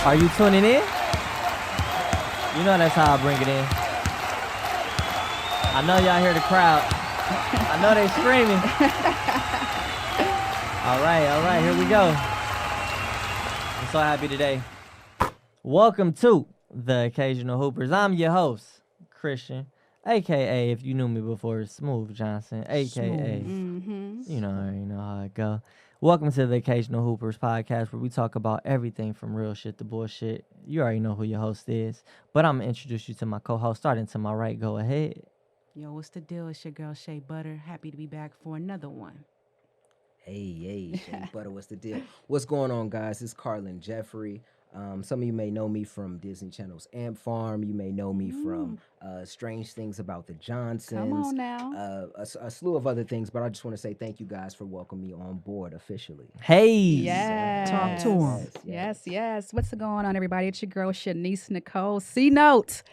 Are you tuning in? You know that's how I bring it in. I know y'all hear the crowd. I know they screaming. All right, here we go. I'm so happy today. Welcome to the Occasional Hoopers. I'm your host, Christian, a.k.a. if you knew me before, Smooth Johnson, a.k.a. You know, I already know how it go. Welcome to the Occasional Hoopers podcast, where we talk about everything from real shit to bullshit. You already know who your host is, but I'm going to introduce you to my co-host. Starting to my right, go ahead. Yo, what's the deal? It's your girl, Shea Butter. Happy to be back for another one. Hey, Shea Butter, what's the deal? What's going on, guys? It's Carlin Jeffrey. Some of you may know me from Disney Channel's Ant Farm. You may know me from Strange Things About the Johnsons. Come on now. A slew of other things, but I just want to say thank you guys for welcoming me on board officially. Hey. Yes. Talk to 'em. Yes. What's going on, everybody? It's your girl, Shanice Nicole. C-Note.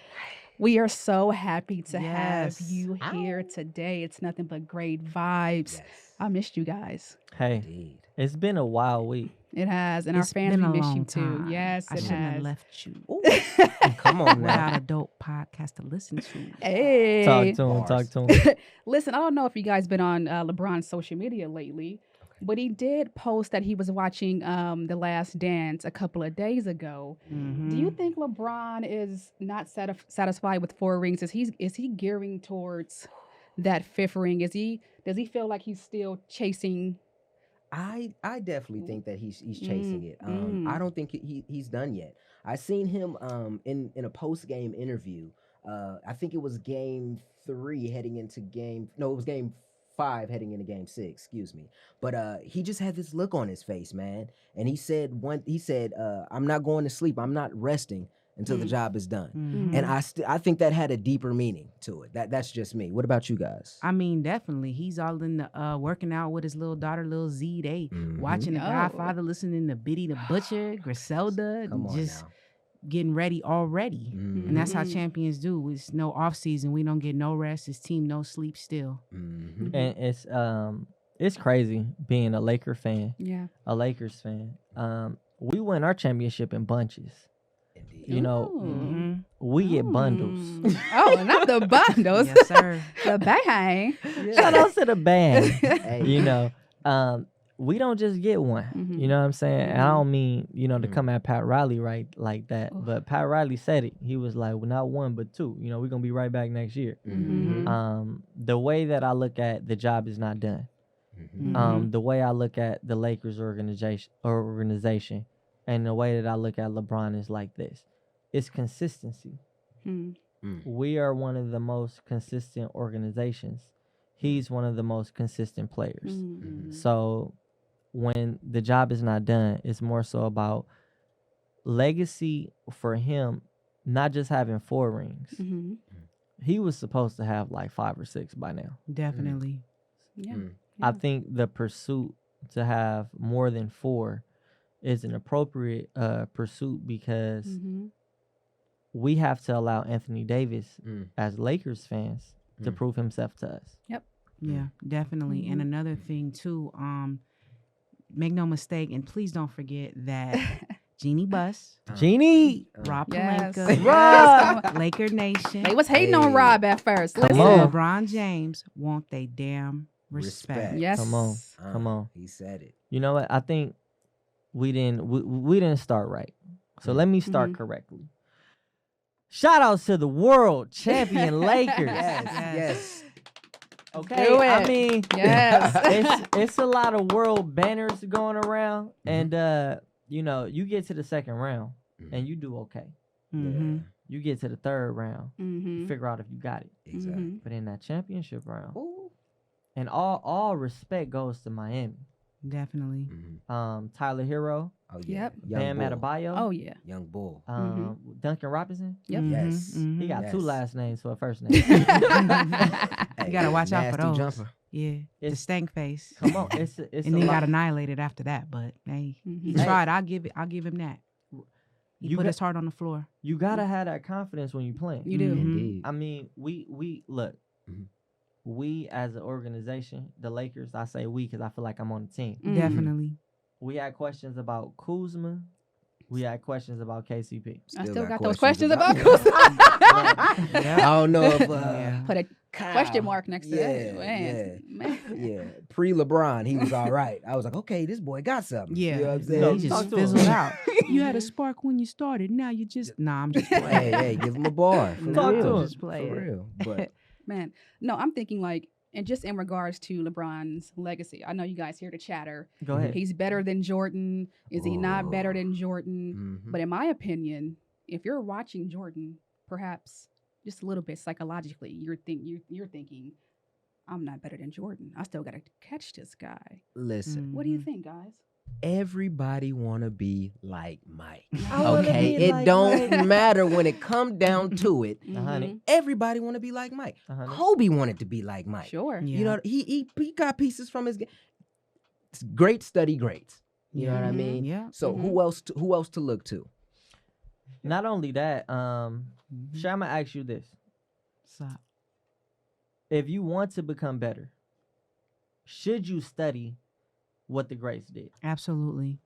We are so happy to have you here today. It's nothing but great vibes. Yes. I missed you guys. Hey, Indeed. it's been a wild week. It has. And It's our fans, been we a miss you long too. time. Yes, I it shouldn't have has. left you Come on now. without a dope podcast to listen to. Hey. Talk to him. Listen, I don't know if you guys been on LeBron's social media lately, but he did post that he was watching The Last Dance a couple of days ago. Do you think LeBron is not satisfied with 4 rings? Is he gearing towards that 5th ring? Does he feel like he's still chasing? I definitely think that he's chasing it. I don't think he's done yet. I seen him in a post game interview. I think it was game 3 heading into it was game 5 heading into game 6. Excuse me. But he just had this look on his face, man. And he said I'm not going to sleep. I'm not resting until the job is done. And I think that had a deeper meaning to it. That's just me. What about you guys? I mean, definitely. He's all in the working out with his little daughter, Lil Z. They watching The Godfather, listening to Biddy the Butcher, Griselda, Come on just now. getting ready already. And that's how champions do. It's no off season. We don't get no rest. It's team no sleep still. And it's crazy being a Lakers fan. We win our championship in bunches. Indeed. You know, we get bundles. Oh, not the bundles. Yes, sir. The bang. Shout out to the band. Hey. You know, we don't just get one. You know what I'm saying? And I don't mean, to come at Pat Riley right like that. But Pat Riley said it. He was like, well, not 1, but 2. You know, we're going to be right back next year. The way that I look at the job is not done. The way I look at the Lakers organization and the way that I look at LeBron is like this. It's consistency. We are one of the most consistent organizations. He's one of the most consistent players. So when the job is not done, it's more so about legacy for him, not just having 4 rings. He was supposed to have like 5 or 6 by now. Definitely. Yeah. I think the pursuit to have more than 4 is an appropriate pursuit because we have to allow Anthony Davis as Lakers fans to prove himself to us. Yeah, definitely. And another thing too, make no mistake, and please don't forget that Jeannie Buss, Jeannie, Rob Yes. Pelinka, Rob. Laker Nation, They was hating on Rob at first. Come Listen. on. LeBron James want they damn respect. Yes. come on. He said it. You know what? I think we didn't start right. So let me start correctly. Shout outs to the world champion Lakers. Yes. Okay, Do it. I mean, Yes. it's a lot of world banners going around, and you get to the second round and you do okay. Mm-hmm. You get to the 3rd round, you figure out if you got it. Exactly. But in that championship round, and all respect goes to Miami. Definitely. Tyler Hero, Oh yeah. Yep. Bam Young Bull. Adebayo, Oh, yeah. Young Bull. Duncan Robinson. Yep. Yes. He got 2 Yes. last names for a first name. You gotta watch out for nasty those. Jumper. Yeah, the It's- stank face. Come on, it's And a then lot. got annihilated after that. But hey, he Mhm. tried. I'll give him that. He You put got- his heart on the floor. You gotta have that confidence when you playing. You do. Indeed. I mean, we look. Mhm. We as an organization, the Lakers. I say we because I feel like I'm on the team. Mhm. Definitely. We had questions about Kuzma. We had questions about KCP. I still got those questions about Kuz. I don't know if Put a question mark next to that. Man. Yeah. Pre-LeBron, he was all right. I was like, okay, this boy got something. Yeah, You know what I'm he saying? just fizzled out. You had a spark when you started. Now you just I'm just playing. hey, give him a bar. For Talk real. to him. Just play For it. real. But Man, no, I'm thinking like, and just in regards to LeBron's legacy, I know you guys here to chatter. Go ahead. He's better than Jordan. Is he not better Oh. than Jordan? mhm. But in my opinion, if you're watching Jordan, perhaps just a little bit psychologically, you're thinking, I'm not better than Jordan. I still got to catch this guy. Listen, What do you think, guys? everybody want to be like Mike. I wanna Okay, be it like don't Mike. matter when it come down to it. Honey. Everybody want to be like Mike. Uh-huh. Kobe wanted to be like Mike. Sure. Yeah. You know, he got pieces from his game. Great study greats. You know what I Mhm. mean? Yeah. So who else to look to? Not only that, Mhm. Shay, I'm gonna ask you this: Stop. if you want to become better, should you study what the greats did? Absolutely.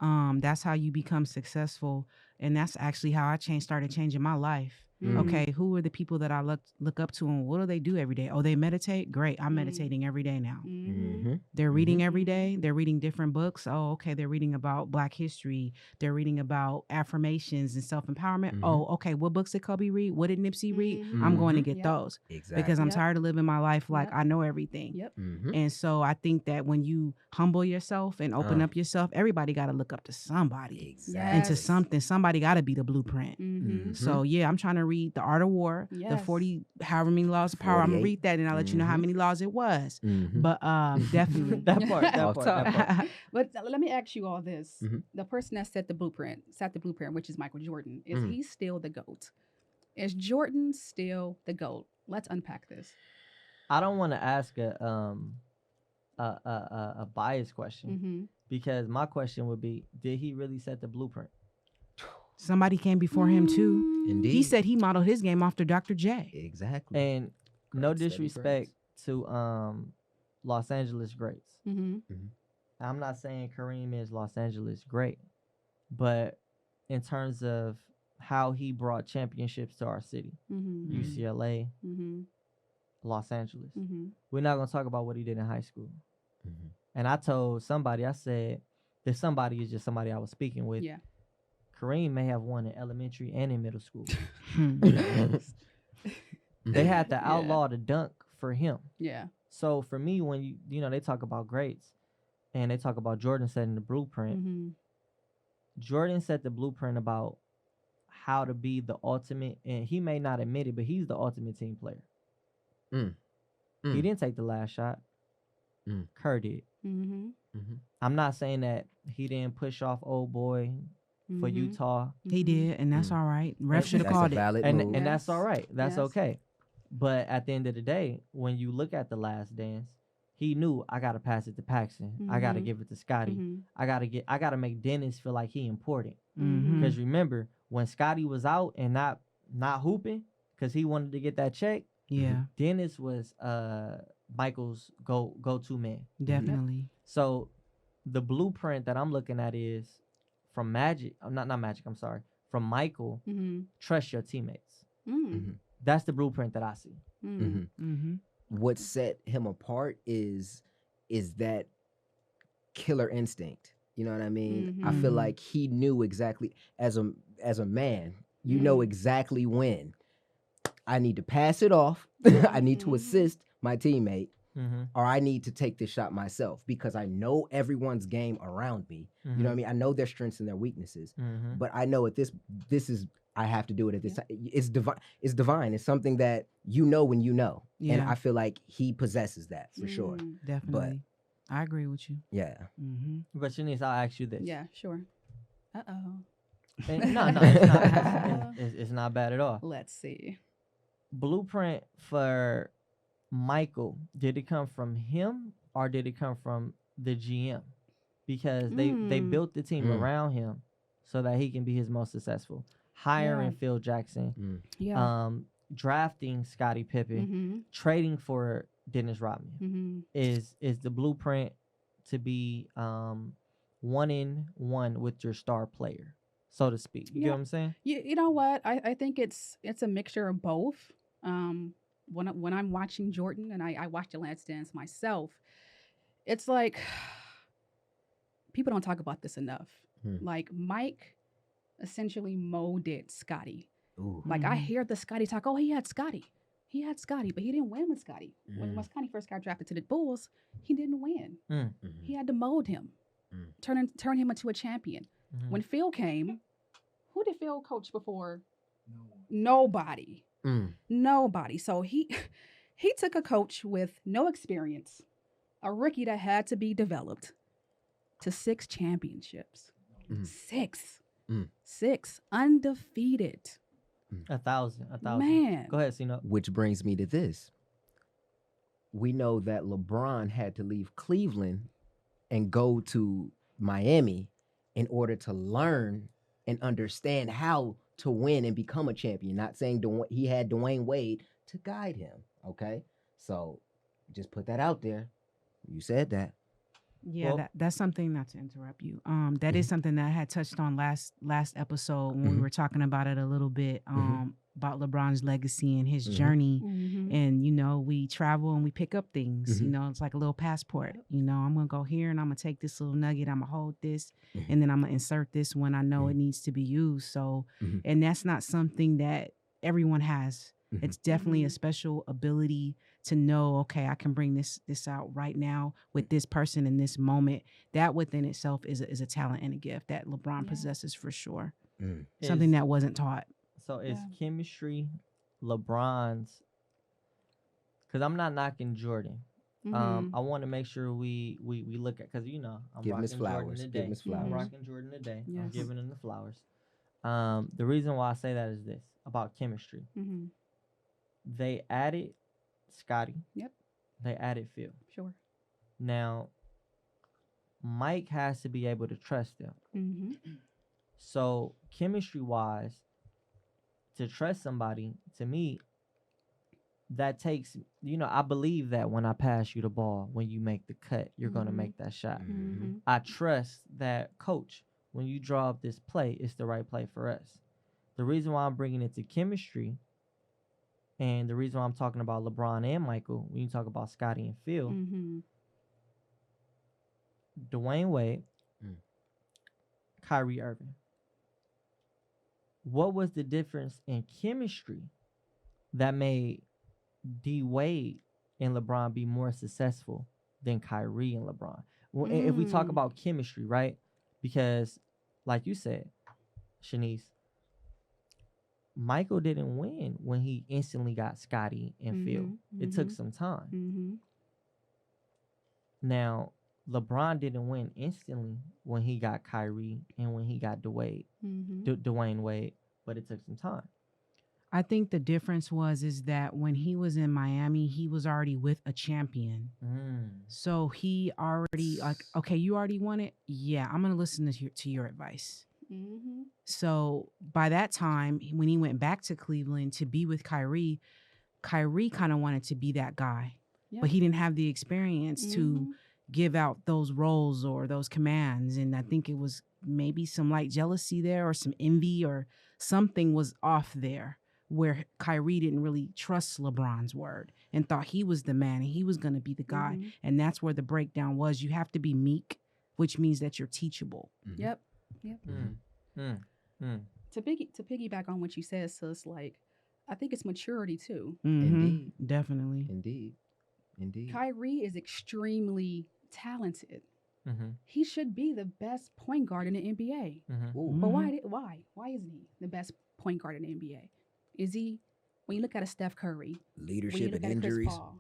That's how you become successful, and that's actually how I started changing my life. Mm. Okay, who are the people that I look up to, and what do they do every day? Oh, they meditate. Great, I'm Mm. meditating every day now. Mm-hmm. They're reading every Mhm. day. They're reading different books. Oh, okay. They're reading about Black history. They're reading about affirmations and self-empowerment. Mhm. Oh, okay. What books did Kobe read? What did Nipsey read? Mhm. I'm going to Mhm. get Yep. those Exactly. because I'm Yep. tired of living my life like Yep. I know everything. Yep. Mhm. And so I think that when you humble yourself and open up yourself, everybody got to look up to somebody Exactly. and to Yes. something. Somebody got to be the blueprint. Mm-hmm. Mhm. So yeah, I'm trying to read The Art of War, the Yes. 40 however many laws of power. I'm gonna 48. read that and I'll let you know how Mhm. many laws it was. Mhm. But definitely. That part. That Off part. top. That part. But let me ask you all this: Mhm. the person that set the blueprint, which is Michael Jordan, is Mhm. he still the GOAT? Is Jordan still the GOAT? Let's unpack this. I don't want to ask a biased question Mm-hmm. because my question would be: did he really set the blueprint? Somebody came before him too. Indeed. He said he modeled his game after Dr. J. Exactly. And no Great study disrespect to Los Angeles greats. Mm-hmm. I'm not saying Kareem is Los Angeles great, but in terms of how he brought championships to our city, Mm-hmm. UCLA, Mm-hmm. Los Angeles. Mm-hmm. We're not gonna talk about what he did in high school. Mhm. And I told somebody, I said, this somebody is just somebody I was speaking with. Yeah. Kareem may have won in elementary and in middle school. Hmm. They had to Yeah. outlaw the dunk for him. Yeah. So for me, when they talk about greats and they talk about Jordan setting the blueprint, Mm-hmm. Jordan set the blueprint about how to be the ultimate, and he may not admit it, but he's the ultimate team player. Mm. He Mm. didn't take the last shot. Mm. Kerr did. Mm-hmm. Mhm. I'm not saying that he didn't push off old boy for Mhm. Utah, He did, and that's Mm. all right. Ref should have That's called a it. valid and move. and that's Yes. all right. That's Yes. okay. But at the end of the day, when you look at the last dance, he knew I gotta pass it to Paxson. I gotta Mhm. give it to Scotty. Mm-hmm. I gotta make Dennis feel like he important. Mhm. Because remember, when Scotty was out and not hooping because he wanted to get that check, Yeah, Dennis was Michael's go to man. definitely. So the blueprint that I'm looking at is from Magic. Not Magic. I'm sorry. From Michael, Mm-hmm. trust your teammates. Mm-hmm. Mhm. That's the blueprint that I see. Mhm. Mm-hmm. What set him apart is that killer instinct. You know what I mean? I feel Mhm. like he knew exactly as a man, you know exactly when I need to pass it off, I need to Mhm. assist my teammate, Mm-hmm. or I need to take this shot myself because I know everyone's game around me. You know what I mean? I know their strengths and their weaknesses, Mm-hmm. but I know this is I have to do it at this time. It's divine. It's divine. It's something that you know when you know, and Yeah. I feel like he possesses that for sure. Definitely. I agree with you. Yeah. Mm-hmm. But Shanice, I'll ask you this. Yeah, sure. Uh-oh. And no, it's not. It's not bad at all. Let's see. Blueprint for Michael, did it come from him or did it come from the GM? Because they Mm. built the team Mm. around him so that he can be his most successful. Hiring Phil Jackson, Mm. Yeah. drafting Scottie Pippen, Mm-hmm. trading for Dennis Rodman Mm-hmm. is the blueprint to be 1-1 with your star player. so to speak. You get Yeah. what I'm saying? You know what? I think it's a mixture of both. When I'm watching Jordan and I watch The Last Dance myself, it's like people don't talk about this enough. Like Mike essentially molded Scotty. Ooh. Like I hear the Scotty talk. Oh, he had Scotty. He had Scotty, but he didn't win with Scotty. When Scotty first got drafted to the Bulls, he didn't win. He had to mold him, turn him into a champion. When Phil came, who did Phil coach before? Nobody. Nobody. So he took a coach with no experience, a rookie that had to be developed, to 6 championships. 6 undefeated. 1,000. Man. Go ahead, Cino. Which brings me to this. We know that LeBron had to leave Cleveland and go to Miami in order to learn and understand how to win and become a champion. Not saying he had Dwayne Wade to guide him. Okay, so just put that out there. You said that. Yeah, Well, that's something, not to interrupt you. That is something that I had touched on last episode when we were talking about it a little bit. About LeBron's legacy and his journey. And, you know, we travel and we pick up things. You know, it's like a little passport. You know, I'm going to go here and I'm going to take this little nugget. I'm going to hold this and then I'm going to insert this when I know it needs to be used. So, and that's not something that everyone has. It's definitely a special ability to know, okay, I can bring this out right now with this person in this moment. That within itself is a talent and a gift that LeBron possesses for sure. Something that wasn't taught. So is chemistry LeBron's? Because I'm not knocking Jordan. I want to make sure we look at, because you know I'm Give rocking Miss Jordan Flowers. today. Give Miss Flowers. I'm rocking Jordan today. I'm Yes. giving him the flowers. The reason why I say that is this about chemistry. They added Scotty. Yep. They added Phil. Sure. Now, Mike has to be able to trust them. So, chemistry wise, to trust somebody, to me, that takes, you know, I believe that when I pass you the ball, when you make the cut, you're going to make that shot. I trust that, coach, when you draw up this play, it's the right play for us. The reason why I'm bringing it to chemistry, and the reason why I'm talking about LeBron and Michael, when you talk about Scotty and Phil, Dwayne Wade, Kyrie Irving. What was the difference in chemistry that made D Wade and LeBron be more successful than Kyrie and LeBron? Well, if we talk about chemistry, right? Because, like you said, Shanice, Michael didn't win when he instantly got Scotty and Phil. It took some time. Now, LeBron didn't win instantly when he got Kyrie and when he got Dwayne Wade, but it took some time. I think the difference is that when he was in Miami, he was already with a champion. So he already, like, okay, you already won it? Yeah, I'm going to listen to your advice. So by that time, when he went back to Cleveland to be with Kyrie kind of wanted to be that guy, but he didn't have the experience to give out those roles or those commands. And I think it was maybe some light jealousy there or some envy or something was off there where Kyrie didn't really trust LeBron's word and thought he was the man and he was going to be the guy. And that's where the breakdown was. You have to be meek, which means that you're teachable. Yep. To piggyback on what you said, sis, like, I think it's maturity too. Indeed. Definitely. Indeed. Kyrie is extremely talented. He should be the best point guard in the NBA. But why isn't he the best point guard in the NBA? Is he, when you look at a Steph Curry, Leadership and at injuries. Chris Paul,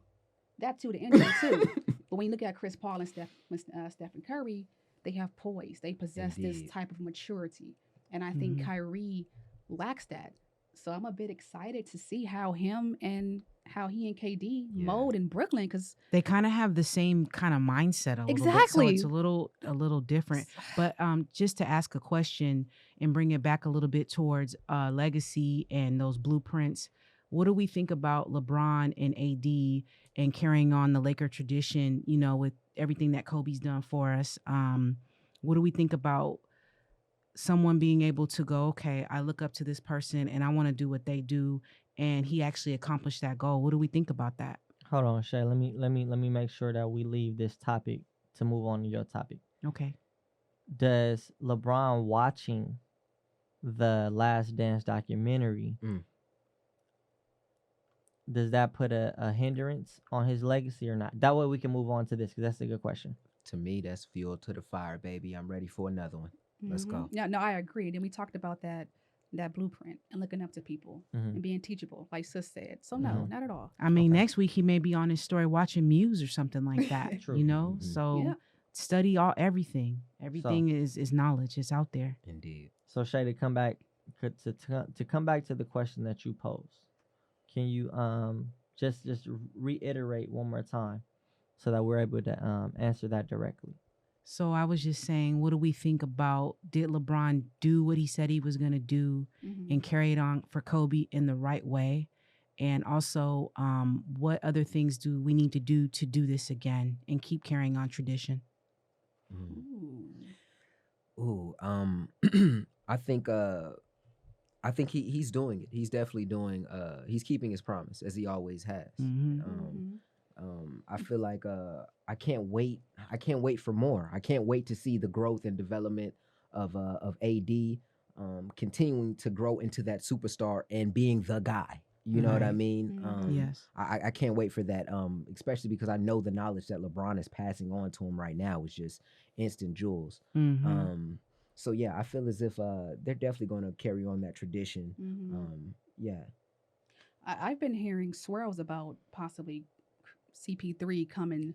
that too, the injury too. But when you look at Chris Paul and Stephen Curry, they have poise. They possess this type of maturity. And I think Kyrie lacks that. So I'm a bit excited to see how he and KD mold in Brooklyn, because they kind of have the same kind of mindset a little bit. So it's a little different. But just to ask a question and bring it back a little bit towards legacy and those blueprints, what do we think about LeBron and AD and carrying on the Laker tradition, you know, with everything that Kobe's done for us? What do we think about someone being able to go, okay, I look up to this person and I want to do what they do, and he actually accomplished that goal. What do we think about that? Hold on, Shay. Let me make sure that we leave this topic to move on to your topic. Okay. Does LeBron watching the Last Dance documentary, does that put a hindrance on his legacy or not? That way we can move on to this, because that's a good question. To me, that's fuel to the fire, baby. I'm ready for another one. Let's go. Yeah, no, I agree. And we talked about that blueprint and looking up to people and being teachable, like Sis said. So no, not at all. I mean, next week he may be on his story watching Muse or something like that. True. You know, so study everything. Everything is knowledge. It's out there. Indeed. So Shay, to come back to the question that you posed, can you just reiterate one more time so that we're able to answer that directly? So I was just saying, what do we think about, did LeBron do what he said he was going to do and carry it on for Kobe in the right way? And also, what other things do we need to do this again and keep carrying on tradition? I think he's doing it. He's definitely doing. He's keeping his promise, as he always has. I feel like I can't wait. I can't wait for more. I can't wait to see the growth and development of AD, continuing to grow into that superstar and being the guy. You know what I mean? Yes. I can't wait for that, especially because I know the knowledge that LeBron is passing on to him right now is just instant jewels. So, yeah, I feel as if they're definitely going to carry on that tradition. I've been hearing swirls about possibly CP3 coming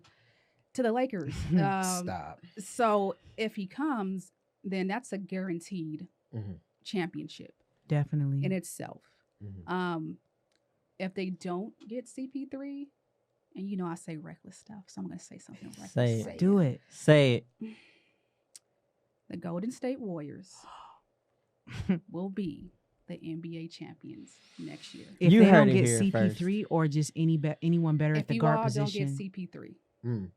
to the Lakers. Stop. So if he comes, then that's a guaranteed championship. Definitely. In itself. If they don't get CP3, and you know I say reckless stuff, so I'm going to say something reckless. Say it. Do it. Say it. The Golden State Warriors will be the NBA champions next year. If You they heard don't it get here CP3 first. or just anyone better at the guard position. If you all don't get CP3.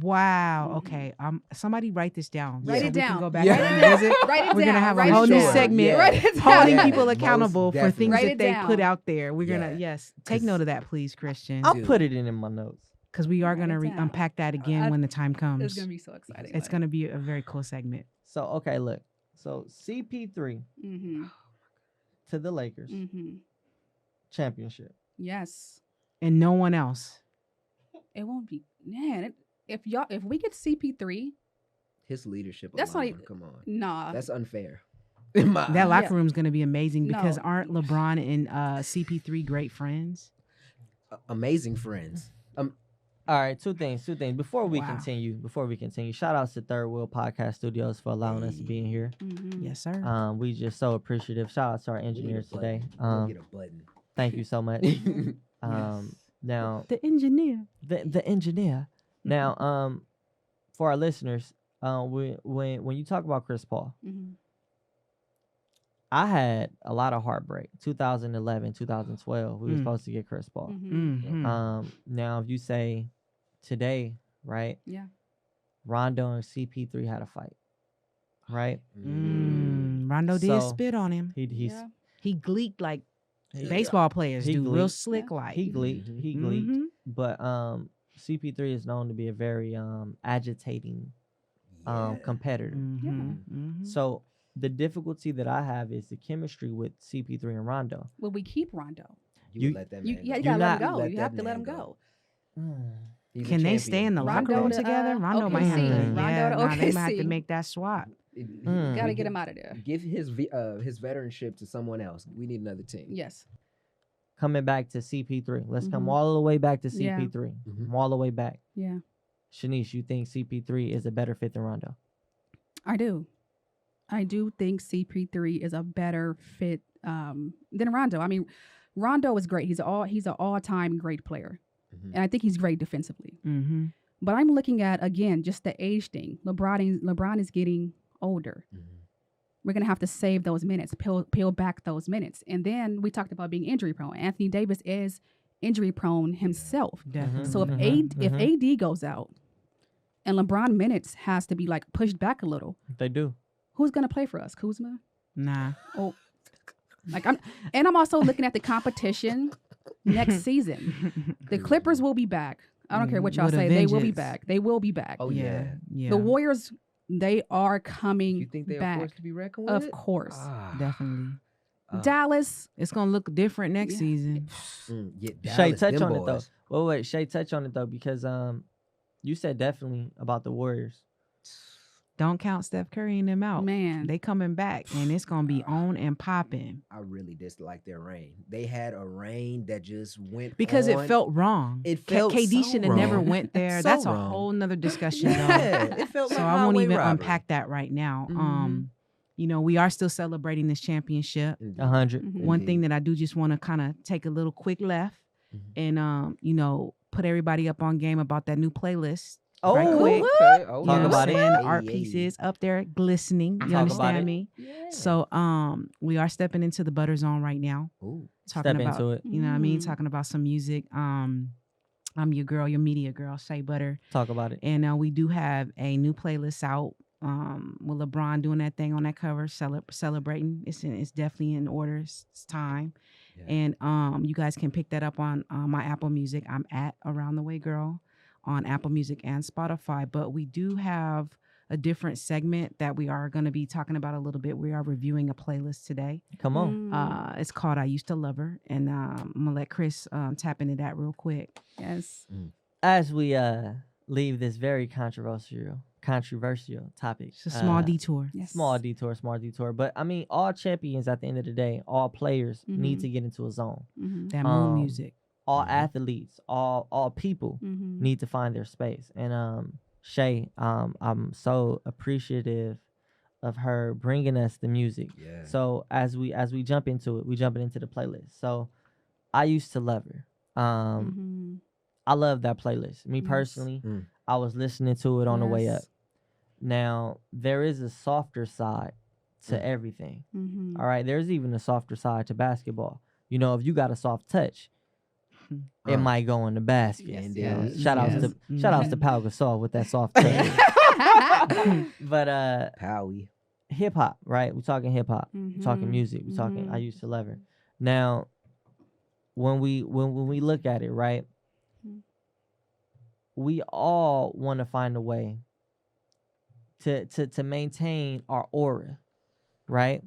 Wow. Okay. Somebody write this down. Write it we down. can go back Yeah. and revisit. Write it down. We're gonna have Write a whole it new down. segment Write it down. holding Yeah, people most accountable for things Write that it they down. put out there. We're gonna Yeah. take note of that, please, Christian, I'll put it in my notes. because we are Write gonna it down. unpack that again when the time comes. It's going to be so exciting. It's gonna be a very cool segment. So, okay, look. So, CP3 to the Lakers championship. Yes. And no one else. It won't be. Man, if we get CP3, His leadership That's alone, not come on. nah. That's unfair. In my That eyes. locker room's gonna be amazing because No. aren't LeBron and CP3 great friends? Amazing friends. All right, two things. Before we Wow. continue, shout outs to Third Wheel Podcast Studios for allowing us to be in here. Yes, sir. We just so appreciative. Shout out to our We need a engineers button. today. We'll get a button. Thank you so much. Yes. Now The engineer. the engineer. Now, for our listeners, when you talk about Chris Paul, I had a lot of heartbreak. 2011, 2012, we were supposed to get Chris Paul. Now if you say today, right? Yeah. Rondo and CP3 had a fight, right? Rondo did So, spit on him. Yeah. He gleeked like baseball players He do, real gleeked. slick like. He gleeked. He gleeked. But CP3 is known to be a very agitating competitor. So the difficulty that I have is the chemistry with CP3 and Rondo. Will we keep Rondo? You let that man go. You You're gotta let him not- go. let You that have to let man him go. go. He's a Can they champion. stay in the locker Rondo room to, together? Rondo might have to. OKC. Rondo Yeah, to nah, they might have to OKC. make that swap. Gotta get him out of there. Give his veteranship to someone else. We need another team. Yes. Coming back to CP3. Let's come all the way back to Yeah. CP3. Mhm. All the way back. Yeah. Shanice, you think CP3 is a better fit than Rondo? I do. I do think CP3 is a better fit than Rondo. I mean, Rondo is great. He's an all-time great player. And I think he's great defensively. But I'm looking at, again, just the age thing. LeBron is getting older. We're going to have to save those minutes, peel back those minutes. And then we talked about being injury prone. Anthony Davis is injury prone himself. Definitely. So if AD goes out and LeBron minutes has to be like pushed back a little, They do. Who's gonna play for us? Kuzma? Nah. Oh, I'm also looking at the competition next season. The Clippers will be back. I don't care what y'all With a say. They will be vengeance. back. They will be back. Oh yeah. Yeah. The Warriors, they are coming You think they are back. forced to be reckoned with? Of course. Definitely. Dallas. It's gonna look different next Yeah. season. Yeah, Shay, Dallas, touch them on it boys. though. Wait, Shay, touch on it though, because you said definitely about the Warriors. Don't count Steph Curry and them out. Man. They coming back, and it's gonna be on and popping. I really dislike their reign. They had a reign that just went Because on. it felt wrong. It felt KD so should have never wrong. went there. So That's a wrong. whole nother discussion, though. Yeah, it felt So like I won't highway even robbery. unpack that right now. Mhm. You know, we are still celebrating this championship. Indeed. 100. Mhm. One thing that I do just want to kind of take a little quick left Mhm. and you know, put everybody up on game about that new playlist. Oh, right quick. Okay. Oh, You Talk know what about I'm it. saying? The Hey, art hey. pieces up there glistening. You Talk about understand it. me? Yeah. So we are stepping into the butter zone right now. Ooh. Talking Step about into it. you know what I mean? Mm. Talking about some music. I'm your girl, your media girl, Shea Butter. Talk about it. And we do have a new playlist out. With LeBron doing that thing on that cover, celebrating. It's definitely in order. It's time. Yeah. And you guys can pick that up on my Apple Music. I'm at Around the Way Girl on Apple Music and Spotify. But we do have a different segment that we are going to be talking about a little bit. We are reviewing a playlist today. Come on. It's called I Used to Love Her. And I'm going to let Chris tap into that real quick. Yes. As we leave this very controversial topic. It's a small detour. Yes. Small detour. But I mean, all champions at the end of the day, all players need Mhm. to get into a zone. Mm-hmm. That moon music. All Mhm. athletes, all people Mm-hmm. need to find their space. And Shay, I'm so appreciative of her bringing us the music. Yeah. So as we jump into it, we jumping into the playlist. So I used to love her. Mm-hmm. I love that playlist. Me Yes. personally, Mm. I was listening to it on the way up. Yes. Now, there is a softer side to everything. Mm-hmm. All right. There's even a softer side to basketball. You know, if you got a soft touch, it might go in the basket. Yes, Indeed. yes. Shout outs Yes. to Pau Gasol with that soft touch. But Powie. hip hop, right? We're talking hip hop. We're talking Mhm. music. We're talking I Mhm. used to love her. Now, when we look at it, right? Mhm. We all want to find a way to maintain our aura, right?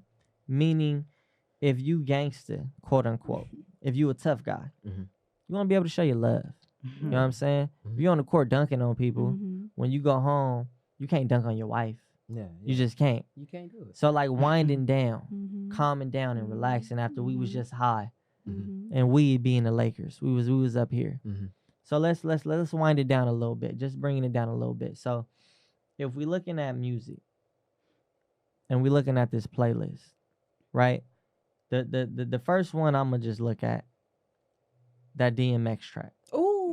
Meaning, if you gangster, quote unquote, if you a tough guy, Mhm. you want to be able to show your love. You know what I'm saying? If you're on the court dunking on people, Mm-hmm. when you go home, you can't dunk on your wife. Yeah. You just can't. You can't do it. So like winding down, Mm-hmm. calming down and relaxing after we was Mhm. just high, Mm-hmm. and we being the Lakers, we was up here. Mm-hmm. So let's wind it down a little bit, just bringing it down a little bit. So if we're looking at music and we're looking at this playlist, right? The first one I'm gonna just look at that DMX track. Ooh.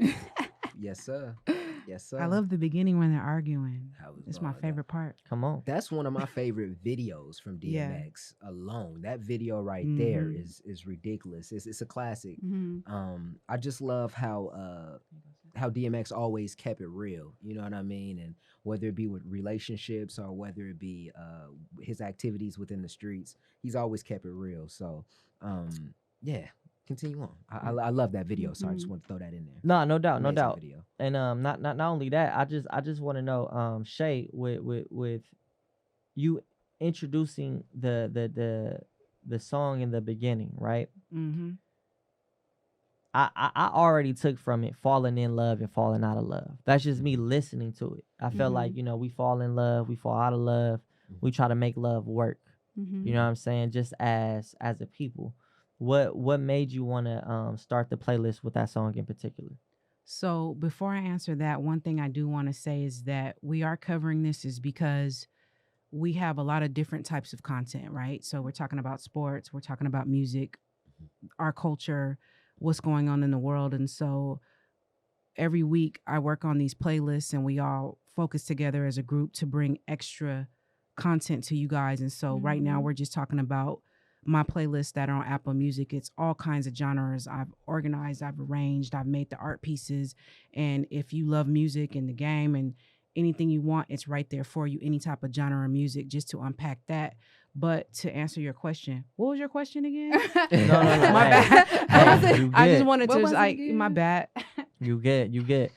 Yes, sir. Yes, sir. I love the beginning when they're arguing. How was It's my God. favorite part. Come on. That's one of my favorite videos from Yeah. DMX alone. That video right there Mhm. is ridiculous. It's a classic. Mm-hmm. I just love how DMX always kept it real. You know what I mean? And whether it be with relationships or whether it be his activities within the streets, he's always kept it real. So yeah, continue on. I love that video. So I just Mhm. want to throw that in there. No doubt, no Amazing doubt. Video. And not only that, I just want to know, Shay, with you introducing the song in the beginning, right? Mm-hmm. I already took from it falling in love and falling out of love. That's just me listening to it. I felt like, you know, we fall in love, we fall out of love, we try to make love work. Mm-hmm. You know what I'm saying? Just as a people. What made you want to start the playlist with that song in particular? So before I answer that, one thing I do want to say is that we are covering this is because we have a lot of different types of content, right? So we're talking about sports, we're talking about music, our culture, what's going on in the world. And so every week I work on these playlists and we all focus together as a group to bring extra content to you guys. And so right now we're just talking about my playlists that are on Apple Music. It's all kinds of genres. I've organized, I've arranged, I've made the art pieces. And if you love music and the game and anything you want, it's right there for you. Any type of genre of music, just to unpack that. But to answer your question, what was your question again? No. My Hey, bad. you I just get- wanted What to was it like again? my bad. You get.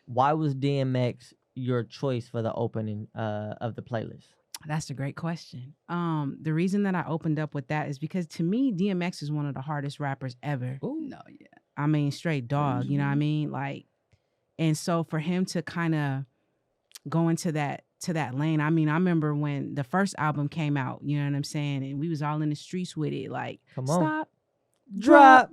Why was DMX your choice for the opening of the playlist? That's a great question. The reason that I opened up with that is because to me, DMX is one of the hardest rappers ever. No, yeah. I mean, straight dog, you know what I mean? Like, and so for him to kind of go into that lane, I mean, I remember when the first album came out, you know what I'm saying? And we was all in the streets with it, like, Come on. stop, Drop.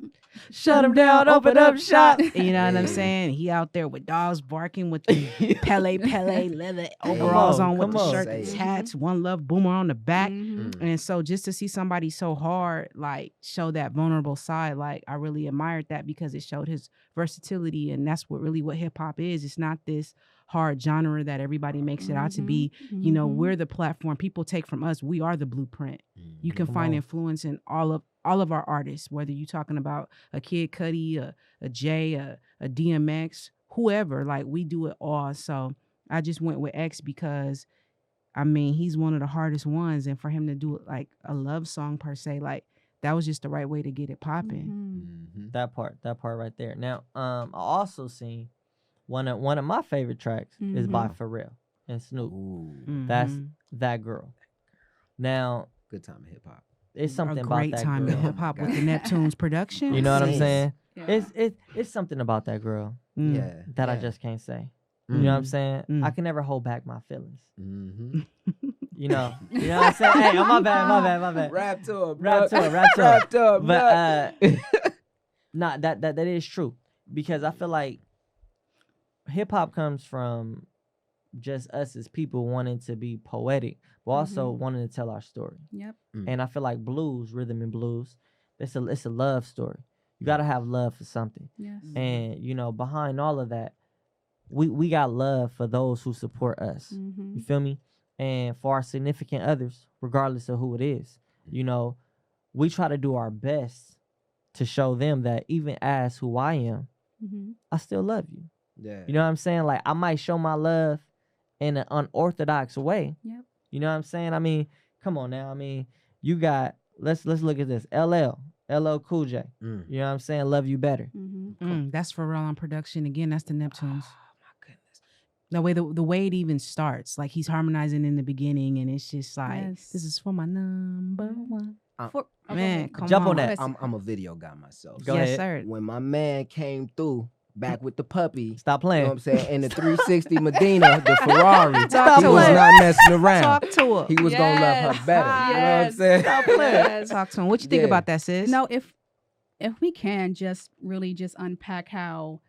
Shut him down. Open up shop. You know what I'm Yeah. saying? He out there with dogs barking with the Pele leather overalls on with come the on. shirt, Say the it. tats, One Love Boomer on the back. Mhm. And so just to see somebody so hard, like show that vulnerable side, like I really admired that because it showed his versatility. And that's what hip hop is. It's not this hard genre that everybody makes it out to be. You know, we're the platform people take from us. We are the blueprint. You can Come find on. influence in all of our artists, whether you're talking about a Kid Cudi, a Jay, a DMX, whoever, like we do it all. So I just went with X because I mean, he's one of the hardest ones. And for him to do like a love song per se, like that was just the right way to get it popping. Mhm. That part right there. Now, I also seen one of my favorite tracks is by Pharrell and Snoop. Ooh, That's Mhm. That Girl. Now, good time in hip hop. it's something a about great that time girl. in hip hop with the Neptunes production. You know what I'm Yes. saying? Yeah. It's something about that girl Mm. Yeah, that I yeah. just can't say. Mm. You know what I'm saying? Mm. I can never hold back my feelings. Mhm. You know what I'm saying? Hey, oh, my bad. Rap to him, Rap to him. rap to him. But nah, that is true because I feel like hip hop comes from just us as people wanting to be poetic, but also wanting to tell our story. Yep. And I feel like blues, rhythm and blues, it's a love story. You gotta have love for something, Yes. and you know behind all of that, we got love for those who support us. You feel me? And for our significant others, regardless of who it is, you know, we try to do our best to show them that even as who I am, I still love you. Yeah. You know what I'm saying? Like I might show my love in an unorthodox way. Yep. You know what I'm saying? I mean, come on now. I mean, you got let's look at this. LL Cool J. Mm. You know what I'm saying? Love you better. That's Pharrell on production again. That's the Neptunes. Oh my goodness. The way it even starts, like he's harmonizing in the beginning, and it's just like Yes. this is for my number one. Man, come Jump on on. that. I'm a video guy myself. Go Yes, ahead. sir. When my man came through back with the puppy, Stop you know playing. what I'm saying? In the 360 Medina, the Ferrari, Talk he to was him. not messing around. Talk to her. He was gonna love her better. You know what I'm saying? Stop playing. Yes. Talk to him. What you think Yeah. about that, sis? No, if we can just really just unpack how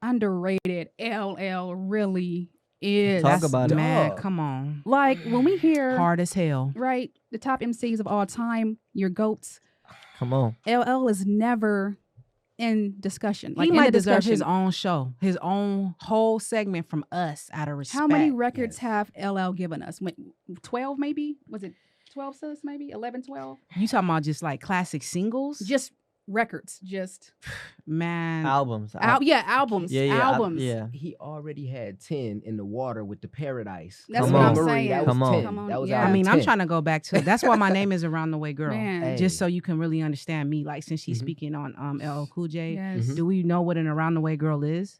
underrated LL really is. Talk That's about it. man. Dog. Come on, Like when we hear hard as hell. right, the top MCs of all time, your GOATs, Come on. LL is never in discussion. Like He in might the deserve his discussion. own show, his own whole segment from us out of respect. How many records Yes. have LL given us? 12 maybe? Was it 12 sis maybe? 11, 12? You talking about just like classic singles? Just records. Just Man, Albums. albums. Albums. Yeah. He already had 10 in the water with the Paradise. That's Come what on. I'm Marie, saying. That was Come on. 10. Come on, That was yeah. out I of mean, I'm 10. trying to go back to. That's why my name is Around the Way Girl. Man. Hey. Just so you can really understand me. Like since she's Mhm. speaking on LL Cool J, Yes. Mhm. do we know what an Around the Way Girl is?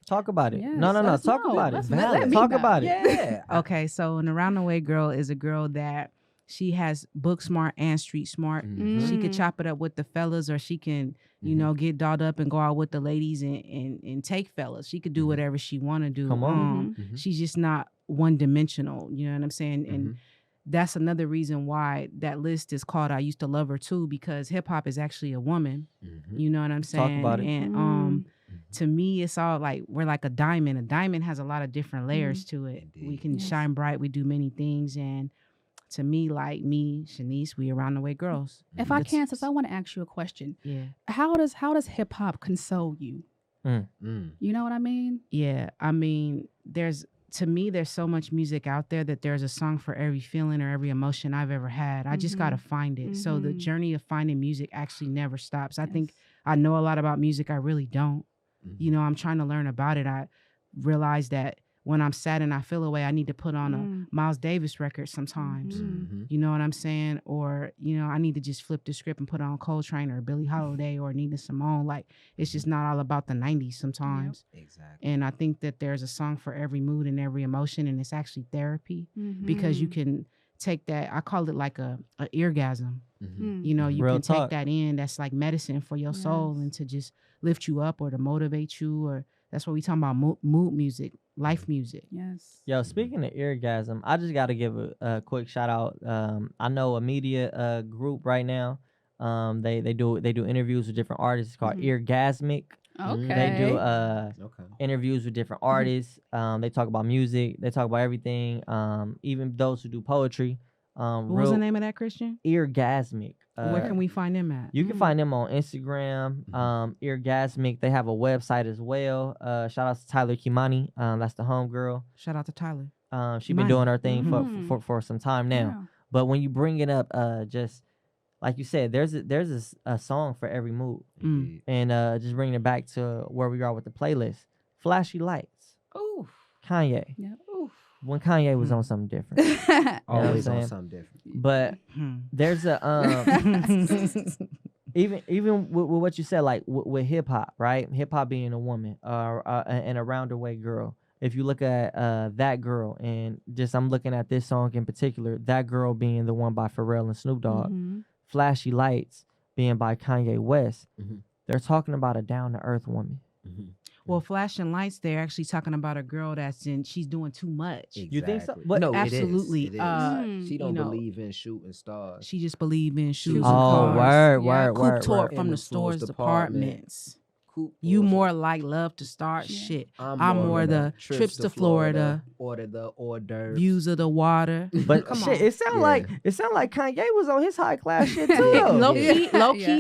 Talk about it. Yes, No. let us Talk know. about it. Let's let me Talk know. about it. Yeah. Okay, so an Around the Way Girl is a girl that she has book smart and street smart. Mhm. She could Mm. chop it up with the fellas, or she can, you Mhm. know, get dolled up and go out with the ladies and take fellas. She could do Mhm. whatever she want to do. Come on. Mhm. She's just not one dimensional. You know what I'm saying? And Mhm. that's another reason why that list is called I Used to Love Her Too, because hip hop is actually a woman. Mhm. You know what I'm saying? Talk about it. And Mm. to me, it's all like we're like a diamond. A diamond has a lot of different layers to it. We Indeed. can Yes. shine bright. We do many things. And to me, like me, Shanice, we Around the Way girls. If I It's- can, sis, I want to ask you a question. Yeah. How does hip hop console you? Mm. You know what I mean? Yeah. I mean, there's so much music out there that there's a song for every feeling or every emotion I've ever had. I just got to find it. So the Mhm. journey of finding music actually never stops. I think Yes. I know a lot about music. I really don't. Mhm. You know, I'm trying to learn about it. I realized that when I'm sad and I feel away, I need to put on a Miles Davis record sometimes. You know what I'm saying? Or, you know, I need to just flip the script and put on Coltrane or Billie Holiday or Nina Simone. Like, it's just not all about the 90s sometimes. Yep. Exactly. And I think that there's a song for every mood and every emotion, and it's actually therapy because you can take that, I call it like a eargasm. You know, you Real can talk. take that in. That's like medicine for your soul and to just lift you up or to motivate you. Or that's what we talking about, mood music, life music. Yes. Yo, speaking of eargasm, I just got to give a quick shout out. I know a media group right now. They do interviews with different artists. It's called Eargasmic. Okay. They do Okay. interviews with different artists. They talk about music. They talk about everything. Even those who do poetry. What was the name of that, Christian? Eargasmic. Where can we find them at? You can find them on Instagram. Eargasmic. They have a website as well. Shout out to Tyler Kimani. That's the homegirl. Shout out to Tyler. She's been doing her thing Mhm. for some time now. Yeah. But when you bring it up, just like you said, there's a song for every mood. Indeed. And just bringing it back to where we are with the playlist. Flashy Lights. Ooh. Kanye. Yeah. Ooh. When Kanye was on something different. You know what I'm Always on saying? something different. But there's a even with what you said, like with hip hop, right? Hip hop being a woman and a roundabout girl. If you look at That Girl, and just I'm looking at this song in particular, That Girl being the one by Pharrell and Snoop Dogg, Flashy Lights being by Kanye West. They're talking about a down to earth woman. Well, Flashing Lights, they're actually talking about a girl she's doing too much. Exactly. You think so? But no, absolutely. It is. She don't you know, believe in shooting stars. She just believe in shoes and Oh, cars. word. Coupe tour In from the the stores stores department. departments. Coop You or more like love to start Yeah. shit. I'm more the trips to Florida, order the hors d'oeuvres. views of the water. But Come shit, on. it sound like Kanye was on his high class shit too. Yeah. though. Low Yeah. key,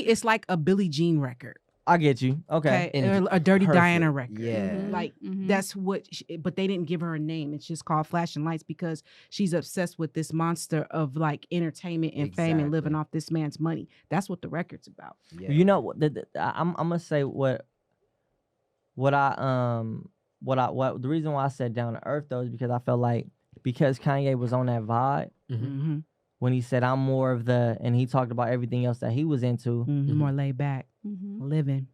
Yeah. it's like a Billie Jean record. I get you. Okay. And or a Dirty perfect. Diana record. Yeah. Like that's what. But they didn't give her a name. It's just called Flashing Lights because she's obsessed with this monster of like entertainment and fame and living Exactly. off this man's money. That's what the record's about. Yeah. You know, I'm gonna say what the reason why I said down to earth though is because I felt like because Kanye was on that vibe Mm-hmm. when he said I'm more of the, and he talked about everything else that he was into. More laid back, living.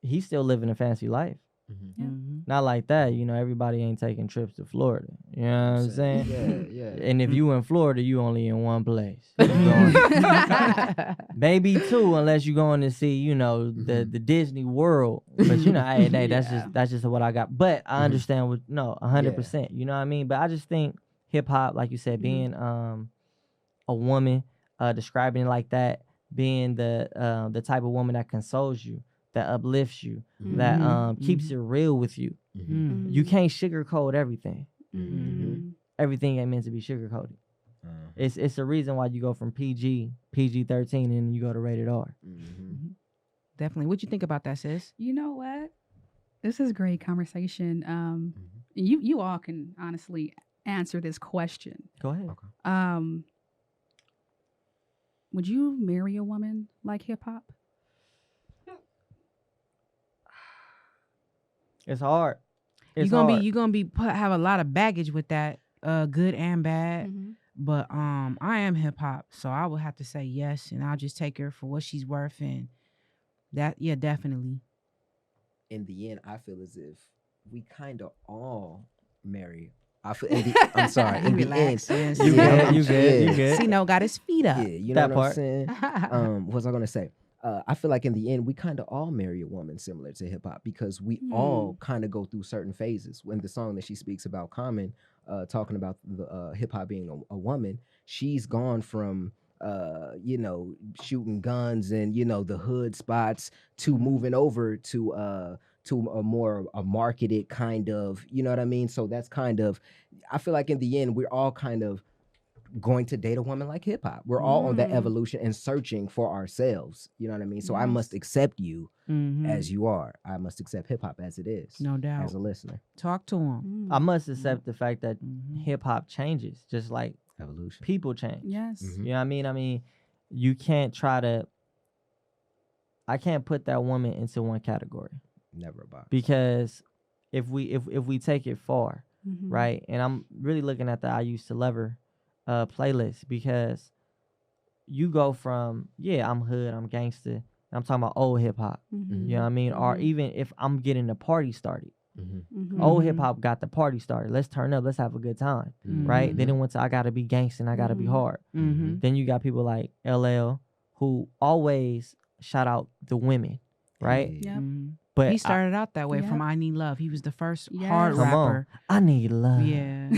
He's still living a fancy life. Not like that, you know. Everybody ain't taking trips to Florida. You know what I'm saying? Yeah. And if you in Florida, you only in one place. You going- maybe two, unless you're going to see, you know, the Disney World. But you know, hey, that's just what I got. But I understand 100%. You know what I mean? But I just think hip hop, like you said, being a woman, describing it like that, being the type of woman that consoles you, that uplifts you, that keeps it real with you. You can't sugarcoat everything. Everything ain't meant to be sugarcoated. It's a reason why you go from PG-13, and you go to rated R. Definitely. What you think about that, sis? You know what? This is great conversation. You all can honestly answer this question. Go ahead. Would you marry a woman like hip hop? It's hard. You're gonna have a lot of baggage with that, good and bad. But I am hip hop, so I would have to say yes, and I'll just take her for what she's worth, and that definitely. In the end, I feel as if we kind of all marry. I'm sorry. In the end, You good. Sino got his feet up. Yeah, you know That what part. I'm saying? What was I gonna say? I feel like in the end, we kind of all marry a woman similar to hip hop because we all kind of go through certain phases. When the song that she speaks about, Common, talking about the hip hop being a woman, she's gone from shooting guns and the hood spots to moving over to a more marketed kind of, you know what I mean? So that's kind of, I feel like in the end, we're all kind of going to date a woman like hip hop. We're all on that evolution and searching for ourselves. You know what I mean? So I must accept you as you are. I must accept hip hop as it is. No doubt. As a listener. Talk to him. I must accept the fact that hip hop changes, just like Evolution. people change. Yes. You know what I mean? I mean, you can't I can't put that woman into one category. Never a box. Because if we take it far, right? And I'm really looking at the I Used to Love Her playlist, because you go from, I'm hood, I'm gangster, and I'm talking about old hip hop. You know what I mean? Or even if I'm getting the party started. Old hip hop got the party started. Let's turn up. Let's have a good time, right? Then it went to I gotta be gangsta and I gotta be hard. Then you got people like LL who always shout out the women, right? Yep. But He started out that way from I Need Love. He was the first hard Come on. rapper. I need love. Yeah.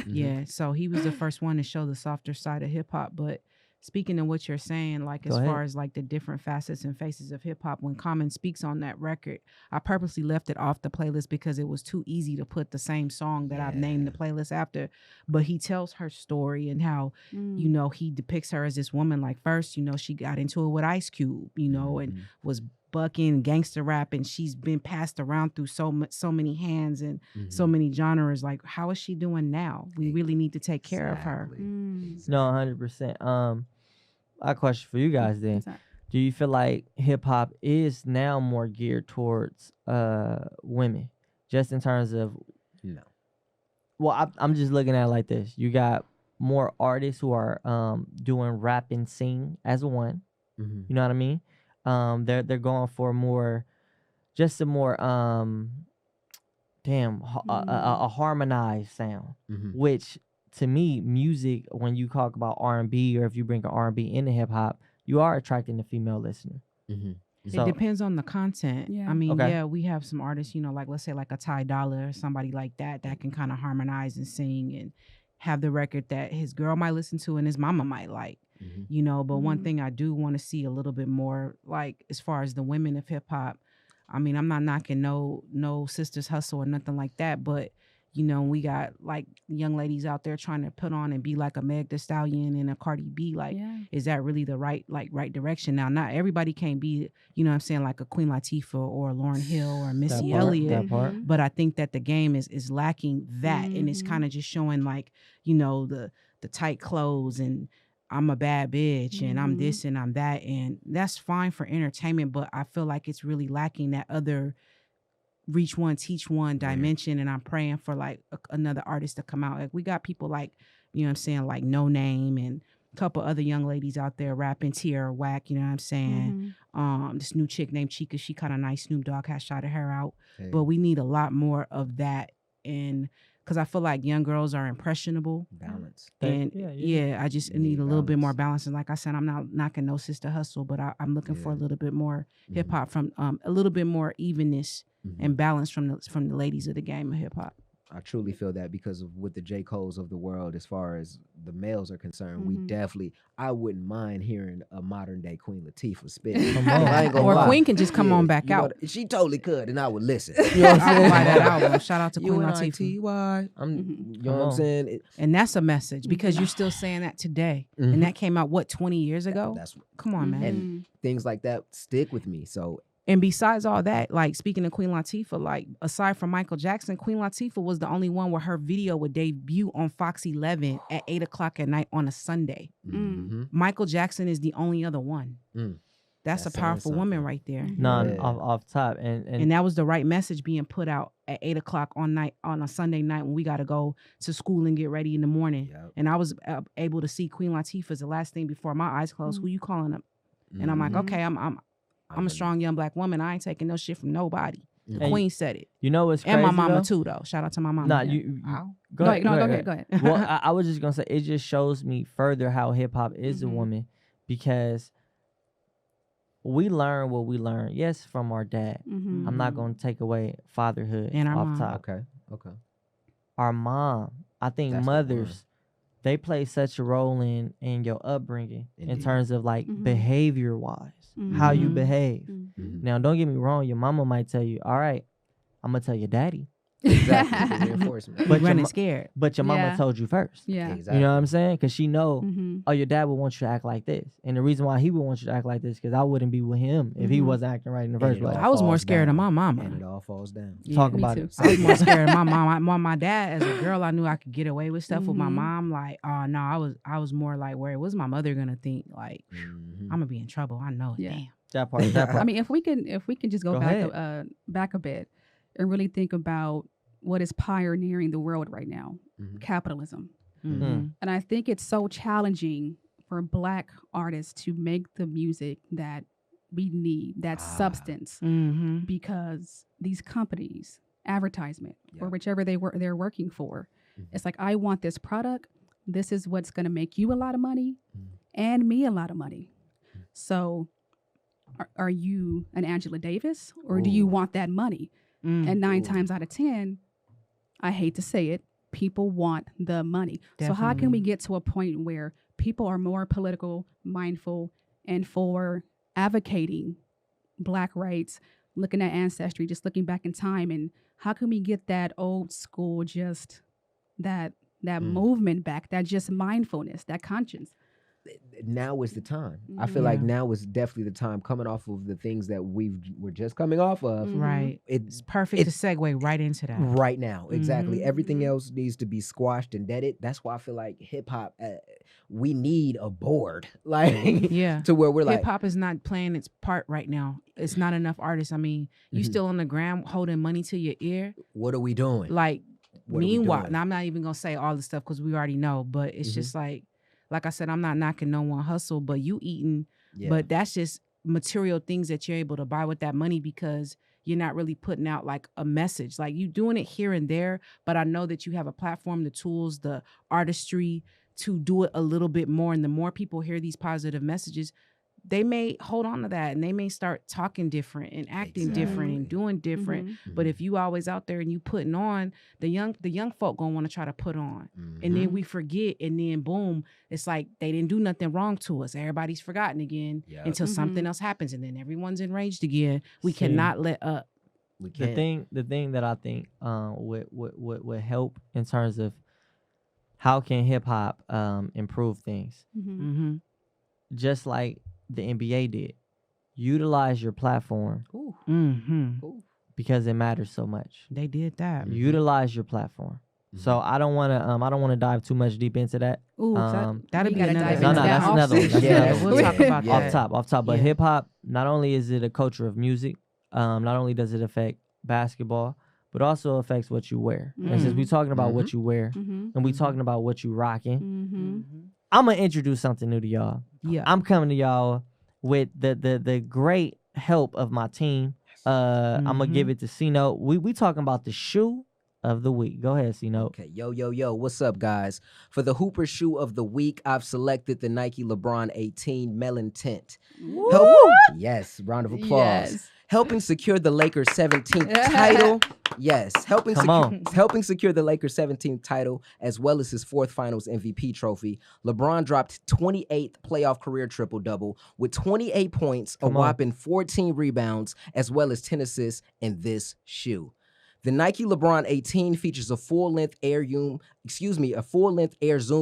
Yeah. So he was the first one to show the softer side of hip hop. But speaking of what you're saying, like Go as ahead. far as like the different facets and faces of hip hop, when Common speaks on that record, I purposely left it off the playlist because it was too easy to put the same song that I've named the playlist after. But he tells her story and how, you know, he depicts her as this woman. Like first, you know, she got into it with Ice Cube, you know, and was bucking gangster rap, and she's been passed around through so many hands and so many genres. Like, how is she doing now? We really need to take care of her. No, 100%. I have a question for you guys then. Do you feel like hip hop is now more geared towards women, just in terms of? No. Well, I'm just looking at it like this. You got more artists who are doing rap and sing as one. You know what I mean? They're going for more, just a more a harmonized sound, which to me, music, when you talk about R&B, or if you bring an R&B into hip hop, you are attracting the female listener. It depends on the content. Yeah. I mean, Okay. we have some artists, you know, like let's say like a Ty Dolla or somebody like that can kind of harmonize and sing and have the record that his girl might listen to and his mama might like. You know, but one thing I do want to see a little bit more, like as far as the women of hip hop, I mean, I'm not knocking no Sisters Hustle or nothing like that, but you know, we got like young ladies out there trying to put on and be like a Meg Thee Stallion and a Cardi B. Like, is that really the right direction? Now, not everybody can be, you know what I'm saying, like a Queen Latifah or Lauryn Hill or Missy Elliott. That part. But I think that the game is lacking that, and it's kind of just showing like, you know, the tight clothes and I'm a bad bitch and I'm this and I'm that, and that's fine for entertainment, but I feel like it's really lacking that other reach one, teach one dimension. And I'm praying for like another artist to come out. Like we got people like, you know what I'm saying, like No Name and a couple other young ladies out there rapping, Tierra Whack, you know what I'm saying? This new chick named Chica, she kind of nice. Snoop Dogg has shouted her out. But we need a lot more of that, and because I feel like young girls are impressionable. Balance. And I just need a little bit more balance. And like I said, I'm not knocking no Sister Hustle, but I'm looking for a little bit more hip hop from a little bit more evenness and balance from the ladies of the game of hip hop. I truly feel that because of with the J. Coles of the world, as far as the males are concerned, we definitely, I wouldn't mind hearing a modern day Queen Latifah spit. I ain't gonna Or lie. Queen can just come on back out. She totally could, and I would listen. You know what I'm saying? Buy that album. Shout out to Queen Latifah. UNITY. You know what I'm saying? And that's a message because you're still saying that today. And that came out, what, 20 years ago? Come on, man. And things like that stick with me. So. And besides all that, like speaking of Queen Latifah, like aside from Michael Jackson, Queen Latifah was the only one where her video would debut on Fox 11 at 8 o'clock at night on a Sunday. Michael Jackson is the only other one. That's a powerful woman right there. Off top. And that was the right message being put out at 8 o'clock on a Sunday night when we got to go to school and get ready in the morning. And I was able to see Queen Latifah as the last thing before my eyes closed. Who you calling up? And I'm like, okay, I'm a strong young black woman. I ain't taking no shit from nobody. The Queen said it. You know what's crazy, and my mama though? too, though. Shout out to my mama. Nah, go ahead. Well, I was just gonna say it just shows me further how hip hop is a woman, because we learn what we learn. Yes, from our dad. I'm not gonna take away fatherhood and our off mom. top. Okay. Our mom. I think That's mothers, they play such a role in your upbringing in terms of like behavior wise, how you behave. Now, don't get me wrong, your mama might tell you, all right, I'm gonna tell your daddy. Exactly. Reinforcement. But running scared. But your mama told you first. Yeah. Exactly. You know what I'm saying? Because she know, oh, your dad would want you to act like this. And the reason why he would want you to act like this, because I wouldn't be with him if he wasn't acting right in the first place. I was more scared of my mama. And it all falls down. Talk about it. I was more scared of my mom. My dad, as a girl, I knew I could get away with stuff. With my mom, like, oh no, I was more like, where was my mother gonna think? Like, I'm gonna be in trouble. I know it. Yeah. Damn. That part. I mean, if we can just go back a bit and really think about what is pioneering the world right now, capitalism. And I think it's so challenging for Black artists to make the music that we need, that substance, because these companies, advertisement, or whichever they're working for, it's like, I want this product. This is what's going to make you a lot of money and me a lot of money. So are you an Angela Davis, or do you want that money? And 9 times out of 10, I hate to say it, people want the money. Definitely. So how can we get to a point where people are more political, mindful, and for advocating Black rights, looking at ancestry, just looking back in time, and how can we get that old school, just that movement back, that just mindfulness, that conscience? Now is the time. I feel like now is definitely the time, coming off of the things that we're just coming off of. Right. It's perfect to segue right into that. Right now. Exactly. Everything else needs to be squashed and deaded. That's why I feel like hip hop, we need a board. Like, to where we're like. Hip hop is not playing its part right now. It's not enough artists. I mean, you still on the ground holding money to your ear. What are we doing? Like, meanwhile, and I'm not even going to say all the stuff because we already know, but it's just like I said, I'm not knocking no one hustle, but you eating, but that's just material things that you're able to buy with that money because you're not really putting out like a message. Like, you doing it here and there, but I know that you have a platform, the tools, the artistry to do it a little bit more. And the more people hear these positive messages, they may hold on to that and they may start talking different and acting different and doing different. But if you always out there and you putting on, the young folk gonna want to try to put on. And then we forget, and then boom, it's like they didn't do nothing wrong to us. Everybody's forgotten again until something else happens, and then everyone's enraged again. We cannot let up. We can't. The thing that I think would help in terms of how can hip hop improve things, just like the NBA did, utilize your platform because it matters so much. They did that. Utilize your platform. So I don't want to dive too much deep into that. That'll be another. No, that's another one. That's we'll talk about that off top. But hip hop, not only is it a culture of music, not only does it affect basketball, but also affects what you wear. And since we're talking about what you wear, and we talking about what you rocking, I'm gonna introduce something new to y'all. I'm coming to y'all with the great help of my team. I'm gonna give it to C-Note. We talking about the shoe of the week. Go ahead, C-Note. Okay, yo, what's up, guys? For the Hooper shoe of the week, I've selected the Nike LeBron 18 Melon Tint. Yes, round of applause. Yes. Helping secure the Lakers' 17th title. Yes, helping secure the Lakers' 17th title, as well as his 4th Finals MVP trophy. LeBron dropped 28th playoff career triple-double with 28 points, a whopping 14 rebounds, as well as 10 assists in this shoe. The Nike LeBron 18 features a full-length Air Zoom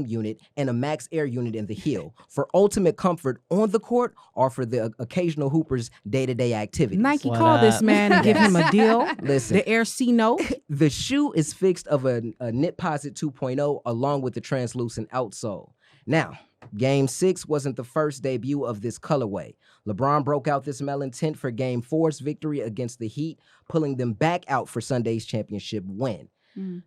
unit and a Max Air unit in the heel for ultimate comfort on the court or for the occasional Hoopers' day-to-day activities. Nike called this man and give him a deal. Listen, the Air C-Note. The shoe is fixed of a Knitposit 2.0 along with the translucent outsole. Now, Game 6 wasn't the first debut of this colorway. LeBron broke out this melon tint for Game 4's victory against the Heat, pulling them back out for Sunday's championship win.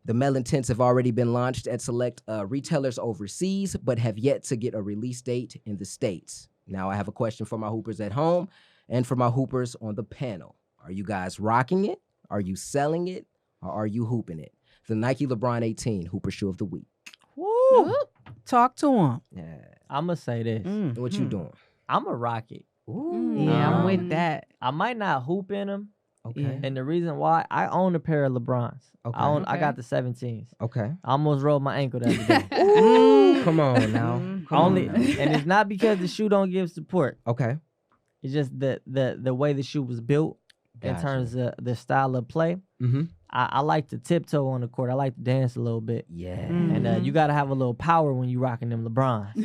The melon tints have already been launched at select retailers overseas, but have yet to get a release date in the States. Now, I have a question for my Hoopers at home and for my Hoopers on the panel. Are you guys rocking it? Are you selling it? Or are you hooping it? The Nike LeBron 18 Hooper shoe of the week. Woo! Talk to him. Yeah. I'm going to say this. What you doing? I'm going to rock it. Yeah, I'm with that. I might not hoop in them. Okay. And the reason why, I own a pair of LeBrons. Okay. I got the 17s. Okay. I almost rolled my ankle the other day. Ooh, come on now. And it's not because the shoe don't give support. Okay. It's just the way the shoe was built in terms of the style of play. I like to tiptoe on the court. I like to dance a little bit. Yeah. And you got to have a little power when you rocking them LeBrons.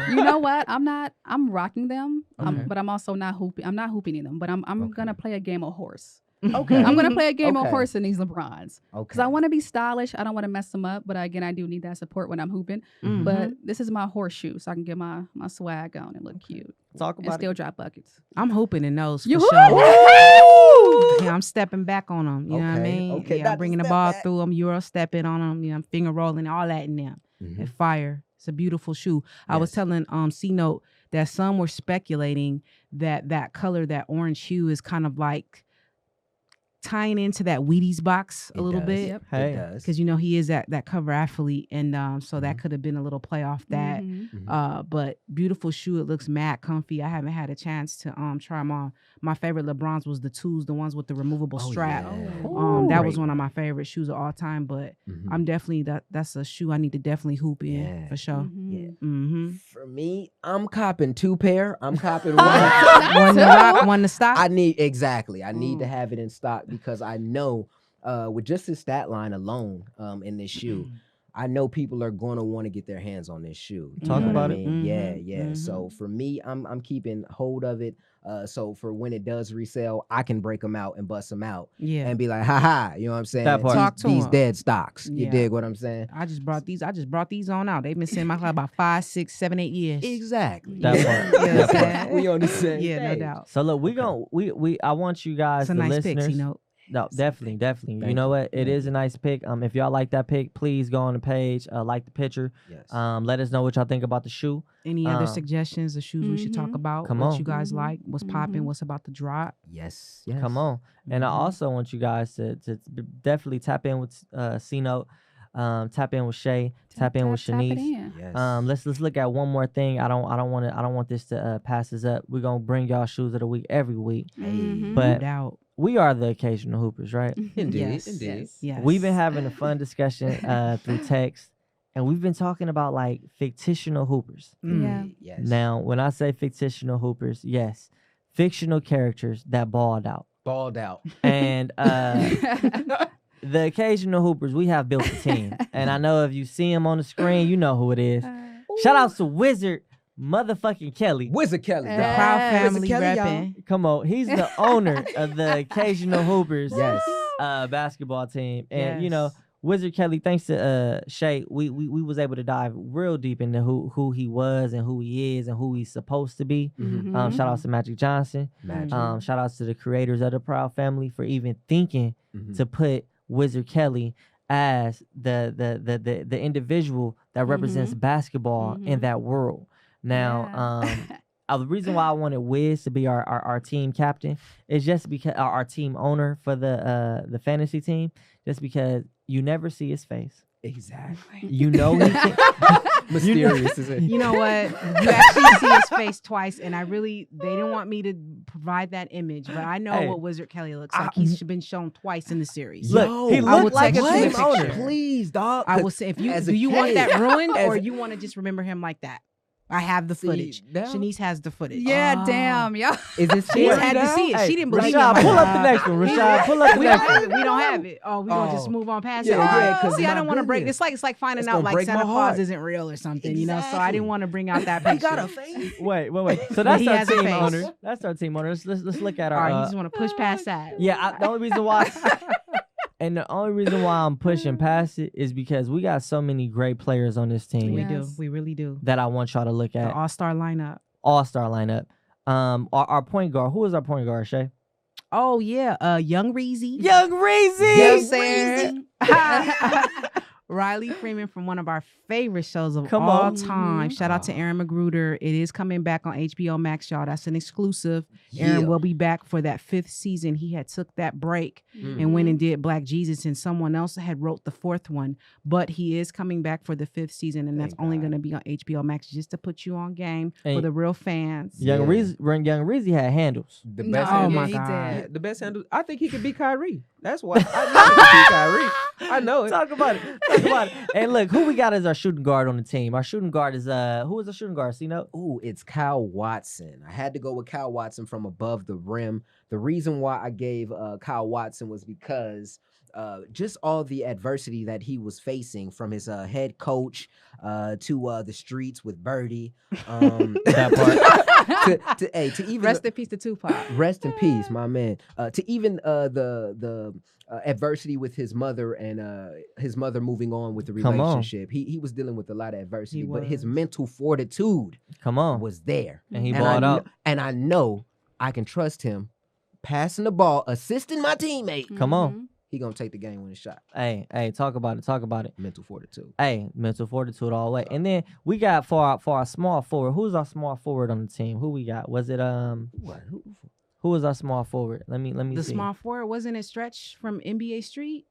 You know what? I'm rocking them, but I'm also not hooping. I'm not hooping in them, but I'm going to play a game of horse. Okay. I'm gonna play a game on Okay. horse in these LeBrons because Okay. I want to be stylish. I don't want to mess them up, but again, I do need that support when I'm hooping. Mhm. But this is my horseshoe, so I can get my swag on and look cute Talk and about still it. drop buckets. I'm hooping in those for You sure. hoop? Yeah, I'm stepping back on them. You know what I Okay, mean? okay, Yeah, not I'm to bringing the step ball back. through them. Euro stepping on them. You know, I'm finger rolling, all that in there. Mhm. And fire. It's a beautiful shoe. I was Yes. telling C-Note that some were speculating that color, that orange hue, is kind of like tying into that Wheaties box a It little does. bit. Yep. Hey. It does. Because he is that cover athlete, and so that Mhm. could have been a little play off that. Mhm. But beautiful shoe. It looks mad comfy. I haven't had a chance to try them on. My favorite LeBrons was the twos, the ones with the removable Oh, strap. yeah. That was Great one of my favorite shoes of all time. But Mhm. I'm definitely that's a shoe I need to definitely hoop in Yeah. for sure. Mhm. Yeah. Mm-hmm. For me, I'm copping 2 pair. I'm copping one to rock, one to stop. I need I need to Mm. have it in stock because I know with just his stat line alone in this shoe, I know people are going to want to get their hands on this shoe. You Talk know what about I it. mean? Yeah, Mhm, yeah. mhm. So for me, I'm keeping hold of it. So for when it does resell, I can break them out and bust them out Yeah. and be like, ha, you know what I'm saying? That part. Talk to These 'em. dead stocks. You Yeah. dig what I'm saying? I just brought these on out. They've been sitting in my club about 5, 6, 7, 8 years. Exactly. That Yeah. part. Yeah, That that we on the same Yeah, no page. doubt. So look, Okay. we I want you guys, It's a the nice pick, listeners. C-Note. No, definitely. You Thank know you. what? It Thank is you. a nice pick. If y'all like that pick, please go on the page, like the picture. Yes. Let us know what y'all think about the shoe. Any other Um, suggestions of shoes we should talk Mhm. about? Come what on. you guys Mhm. like? What's popping? Mhm. What's about to drop? Yes. Yes. Come on. And I Mhm. also want you guys to definitely tap in with C-Note, tap in with Shay, tap in with Tap it Shanice. in. Yes. Let's look at one more thing. I don't want this to pass us up. We're gonna bring y'all shoes of the week every week. Mhm. But No doubt. we are the occasional hoopers, right? Indeed. Yes. Indeed. Yes. We've been having a fun discussion through text, and we've been talking about like fictional hoopers. Yeah. Yes. Now, when I say fictional hoopers, yes, fictional characters that balled out. Balled out. And the occasional hoopers, we have built a team. And I know if you see him on the screen, you know who it is. Shout out to Wizard motherfucking Kelly. Wizard Kelly. Hey. dog. Proud Yes. family Kelly, y'all. repping. Come on, he's the owner of the occasional hoopers Yes. basketball team. And you know, Yes. Wizard Kelly, thanks to Shay, we was able to dive real deep into who he was and who he is and who he's supposed to be. Mhm. Shout out to Magic Johnson. Magic. Shout outs to the creators of the Proud Family for even thinking Mhm. to put Wizard Kelly as the individual that represents basketball in Mhm. that world. Now, Yeah. the reason why I wanted Wiz to be our team captain is just because our team owner for the fantasy team, just because you never see his face. Exactly. You know he can, Mysterious, is it? You know what? You actually see his face twice, and they didn't want me to provide that image, but I know Hey. what Wizard Kelly looks like. He's been shown twice in the series. Look, he I will looked like a text you team the owner. picture. Please, dog. I will say, if you As do, a you want kid- that ruined, as or a- you want to just remember him like that? I have the See, footage. now- Shanice has the footage. Yeah, Oh. damn, y'all. Is it She scary had to now? see it. Hey, She didn't believe it. Rashad, I'm pull like, up the next one. Rashad, pull up the We don't next have one. it. We don't have it. Oh, we gonna just Oh. move on past Yeah, it. yeah, 'cause See, I my don't want to break. goodness. It's like finding It's out gonna like break Santa my Claus heart. isn't real or something, you know. So I Exactly. didn't want to bring out that He picture. got a face. Wait. So But that's he our has a team face. owner. That's our team owner. Let's look at All our. right, you just want to push past that. Yeah, the only reason why, and the only reason why I'm pushing past it is because we got so many great players on this team We Yeah. do. Yes. We really do. that I want y'all to look The at. all-star lineup. All-star lineup. Our point guard. Who is our point guard, Shay? Oh yeah, Young Reezy. Young Reezy. Yes, sir. Riley Freeman from one of our favorite shows of Come all on. time. Shout out to Aaron Magruder. It is coming back on HBO Max, y'all. That's an exclusive. Aaron Yeah. will be back for that 5th season. He had took that break Mm. and went and did Black Jesus, and someone else had wrote the 4th one. But he is coming back for the 5th season, and that's Thank only God. going to be on HBO Max just to put you on game for And the real fans. Yeah. Young Reezy had handles. The No, best. Oh handle- my he God. did. The best handle. I think he could be Kyrie. That's why. I know he could be Kyrie. I know it. Talk about it. And look, who we got as our shooting guard on the team? Our shooting guard is who is the shooting guard? C-Note? Ooh, it's Kyle Watson. I had to go with Kyle Watson from above the rim. The reason why I gave Kyle Watson was because just all the adversity that he was facing, from his head coach to the streets with Birdie. That part. to even Rest in peace to Tupac. rest in peace, my man. To even the adversity with his mother and his mother moving on with the Come on. relationship. He was dealing with a lot of adversity, He but his was. mental fortitude Come on. was there. And he And balled out. And I know I can trust him passing the ball, assisting my teammate. Come on. He gonna take the game winning shot. Hey, talk about it. Talk about it. Mental fortitude. Hey, mental fortitude all the way. And then we got for our small forward. Who's our small forward on the team? Who we got? Was it What? who was our small forward? Let me The see. small forward, wasn't it Stretch from NBA Street?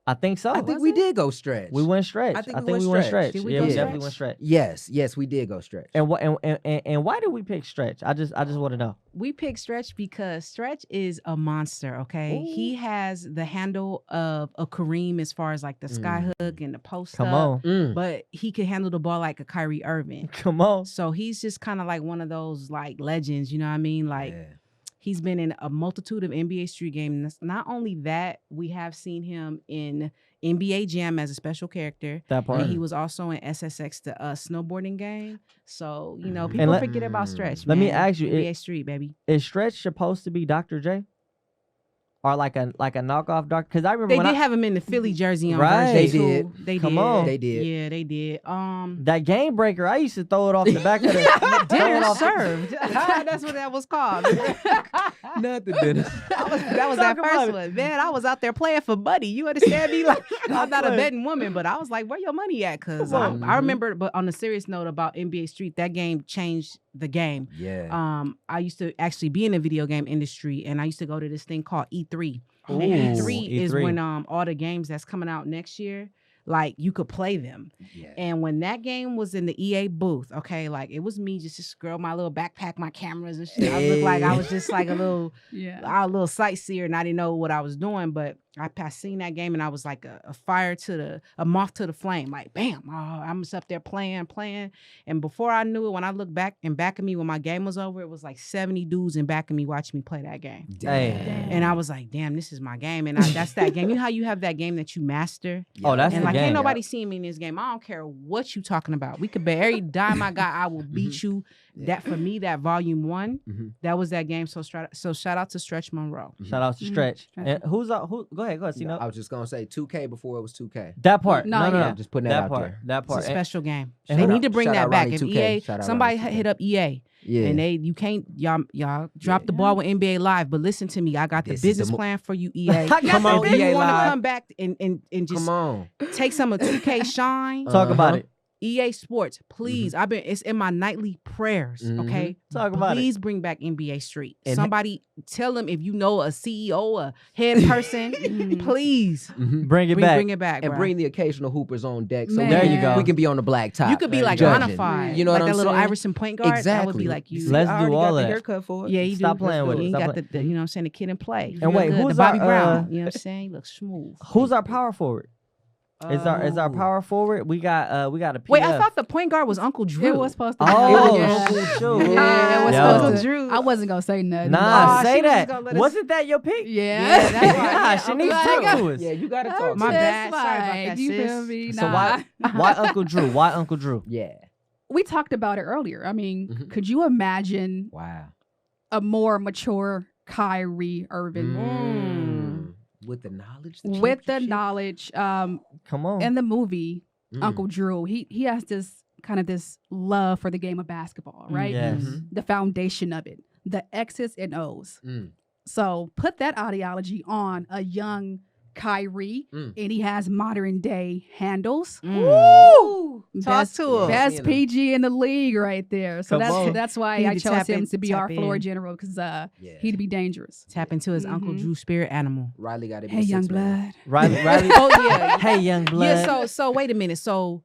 I think so. I think was we it? did go stretch. we went stretch. I think I we think went we went stretch. stretch. Did we Yeah, go we stretch? definitely went stretch. Yes, we did go stretch. And what and why did we pick stretch? I just want to know. We picked Stretch because Stretch is a monster, okay? Ooh. He has the handle of a Kareem as far as like the sky hook and the post Come up, on. but he could handle the ball like a Kyrie Irving. Come on. So he's just kind of like one of those like legends, you know what I mean? Like Yeah. he's been in a multitude of NBA Street games. Not only that, we have seen him in NBA Jam as a special character. That part. And he was also in SSX, the snowboarding game. So, you know, Mhm. people let- forget about Stretch. let me man. ask you, NBA Street, baby. Is Stretch supposed to be Dr. J? Or like a knockoff doctor? Because I remember They when did have him in the Philly jersey on Right. version They 2. They Come did. on. They did. Yeah, they did. that game breaker, I used to throw it off the back of the throw it Dinner off- served. That's what that was called. Not the dinner. That was that Talk about first it. one. Man, I was out there playing for money. You understand me? Like, I'm not a playing. betting woman, but I was like, where your money at? Because Come I remember, but on a serious note about NBA Street, that game changed the game. Yeah. I used to actually be in the video game industry, and I used to go to this thing called E3. Ooh, And E3 is E3. when all the games that's coming out next year, like you could play them. Yeah. And when that game was in the EA booth, okay, like it was me just scroll my little backpack, my cameras and shit. I looked like I was just like a little sightseer, and I didn't know what I was doing. But I seen that game, and I was like a fire to a moth to the flame. Like bam, I'm just up there playing. And before I knew it, when I looked back in back of me when my game was over, it was like 70 dudes in back of me watching me play that game. Hey. And I was like, damn, this is my game. And that's that game. You know how you have that game that you master? Oh, that's And the like, game. ain't nobody seeing me in this game. I don't care what you talking about. We could bet every dime I got, I will beat you. That for me, that volume 1, that was that game. So shout out to Stretch Monroe. Shout out to Stretch. And go ahead, see I was just gonna say 2K before it was 2K. that part. No, No. yeah. Just putting that out part. there. That It's part. a special game. and They shout need out- to bring shout that out back. Ronnie If 2K. EA, Shout out somebody Ronnie 2K. hit up EA. Yeah. And you can't y'all drop the ball with NBA Live, but listen to me, I got the This is the business mo- plan for you, EA. Come on, If you EA want to Live. come back and just Come on. take some of 2K shine. Talk about Uh-huh. it. EA Sports, please. It's in my nightly prayers. Okay, Talk about it. Please bring back NBA Street. And- Somebody tell them if you know a CEO, a head person, please Bring it back. bring it back, And bruh. bring the occasional hoopers on deck. So Man. There you go. we can be on the black top. You could be like judging. Bonafide. You know like what that I'm little saying? Iverson point guard. That would be Exactly. like you. Let's I do already all got the that. haircut for it. Yeah, you Stop do. playing with it. You Stop got playing. the you know what I'm saying, the kid and play. And Real wait, good. who's the Bobby our, Brown? You know what I'm saying? He looks smooth. Who's our power forward? Is our power forward? We got a PF. Wait, I thought the point guard was Uncle Drew. It was supposed to be. Oh, yeah. Uncle Drew. Yeah, it was Yo. Uncle Drew. I wasn't gonna say nothing. Nah, Oh, say she was that. gonna let us- Wasn't that your pick? Yeah. Yeah, that's right. Yeah, Yeah, she Uncle needs to Drew. talk to us. Yeah, you gotta I'm talk. My to me. bad. Sorry about that, You sis. feel me? So Nah. why Uncle Drew? Why Uncle Drew? Yeah. We talked about it earlier. I mean, Mhm. could you imagine Wow. a more mature Kyrie Irving With the knowledge. with the championship? knowledge? Come on. In the movie, Mm. Uncle Drew, he has this kind of this love for the game of basketball, right? Yes. The foundation of it, the X's and O's. Mm. So put that ideology on a young Kyrie, Mm. and he has modern day handles. Woo! Talk Best- to him. Best You know. PG in the league right there. So Come on. that's why He I need to chose tap him in- to be our tap floor in. general because Yeah. he'd be dangerous. Tap into his Uncle Mhm. Drew spirit animal. Riley got to be Hey, a young six-man. blood. Riley. Oh yeah. Hey, young blood. Yeah, so wait a minute. So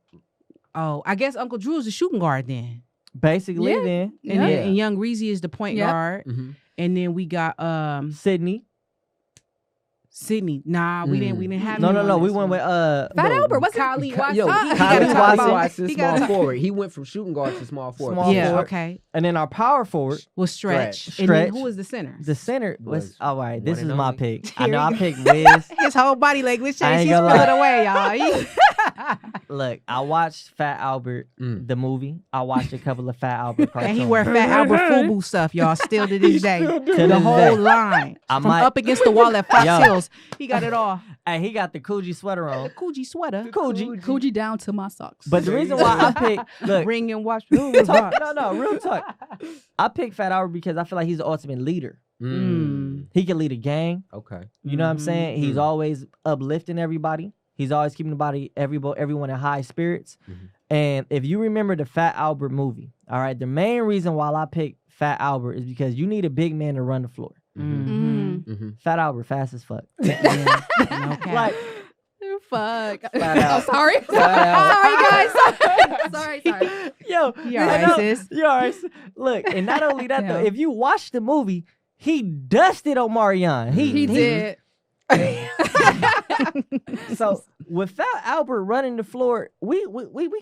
I guess Uncle Drew is the shooting guard then. Basically, Yeah. then. And, and Young Reezy is the point Yep. guard. Mhm. And then we got Sydney. Sydney. Nah, we didn't have No, him no, on no. We this went one. with Fat Albert, what's Kylie it? Watson. Yo, He Kylie gotta talk about- Watson, he small gotta- forward. He went from shooting guard to small forward. Small Yeah, forward. okay. and then our power forward, Was Stretch. And Stretch. then who was the center? the center was Was all right. This one is and my only. pick. I Here know we I go. picked Wiz. His whole body language I changed. ain't He's gonna spilled lie. away, y'all. Look, I watched Fat Albert the movie. I watched a couple of Fat Albert cartoons. And he wear Fat Albert FUBU stuff, y'all. Still to this day. To The this whole day. line. I From might- up against the wall at Fox Yo. Hills. He got it all. And he got the Coogee sweater on. Coogee sweater. Coogee. Coochie down to my socks. But the There reason you why go. I picked look, Ring and watch. no, real talk. I picked Fat Albert because I feel like he's the ultimate leader. He can lead a gang. Okay. You know what I'm saying? He's Mhm. always uplifting everybody. He's always keeping everyone in high spirits. Mhm. And if you remember the Fat Albert movie, all right, the main reason why I picked Fat Albert is because you need a big man to run the floor. Mm-hmm. Fat Albert, fast as fuck. Yeah. No cap. Like, Fuck. Flat out. Oh, sorry. Flat out. Sorry, guys. Sorry. yo, You all right, sis? You all right? Look, and not only that though, Yeah. if you watch the movie, he dusted Omarion. He did. So with Fat Albert running the floor, we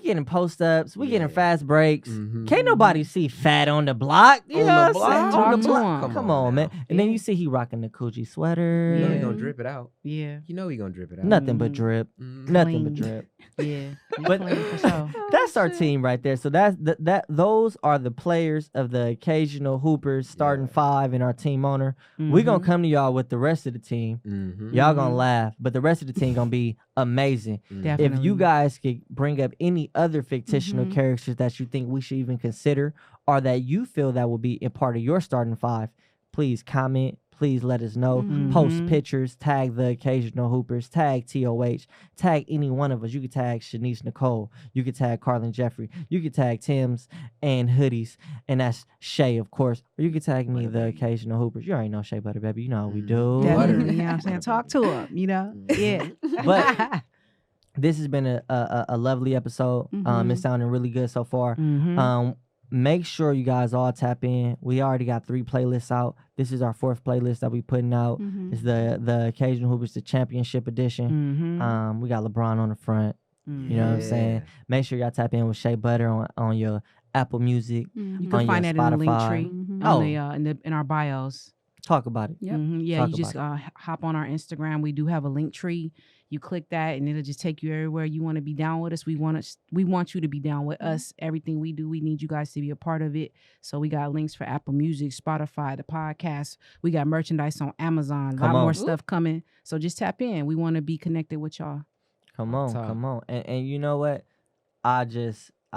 getting post ups, we getting Yeah. fast breaks. Mhm. Can't nobody see Fat on the block. You On know the what I'm saying? block? On the Talk to block. him. Come on, man. now. And then Yeah. you see he rocking the Coogee sweater. You know he Yeah. gonna drip it out. Yeah. You know he gonna drip it out. Nothing but Mhm. drip. Mhm. Nothing but Clean. drip. Yeah. But- Clean for sure. That's our team right there. So those are the players of the Occasional Hoopers, starting Yeah. 5 and our team owner. We're gonna Mhm. come to y'all with the rest of the team. Mhm. Y'all gonna Mhm. laugh, but the rest of the team gonna be amazing. Mhm. Definitely. If you guys could bring up any other fictional Mhm. characters that you think we should even consider or that you feel that will be a part of your starting 5, please comment. Please let us know. Post Mhm. pictures, tag the Occasional Hoopers, tag TOH, tag any one of us. You could tag Shanice Nicole. You could tag Carlin Jeffrey. You could tag Tim's and Hoodies. And that's Shay, of course. Or you could tag me, the Butter Baby. Occasional Hoopers. You already know Shay Butter Baby. You know how we do. Butter. Definitely, you know what I'm saying? Talk to him, you know? Yeah. But this has been a lovely episode. Mhm. It's sounding really good so far. Mhm. Make sure you guys all tap in. We already got 3 playlists out. This is our 4th playlist that we putting out. It's the Occasional Hoopers, the Championship Edition. Mhm. We got LeBron on the front. You know what I'm saying? Yeah. Make sure y'all tap in with Shea Butter on your Apple Music. You Mhm. can on find your that in the link Spotify. tree. Mhm. Oh. In our bios. Talk about it. Yep. Yeah, Talk you just hop on our Instagram. We do have a link tree. You click that, and it'll just take you everywhere you want to be down with us. We want you to be down with us. Everything we do, we need you guys to be a part of it. So we got links for Apple Music, Spotify, the podcast. We got merchandise on Amazon. A Come lot on. more stuff coming. So just tap in. We want to be connected with y'all. Come on, Talk. come on. And you know what? I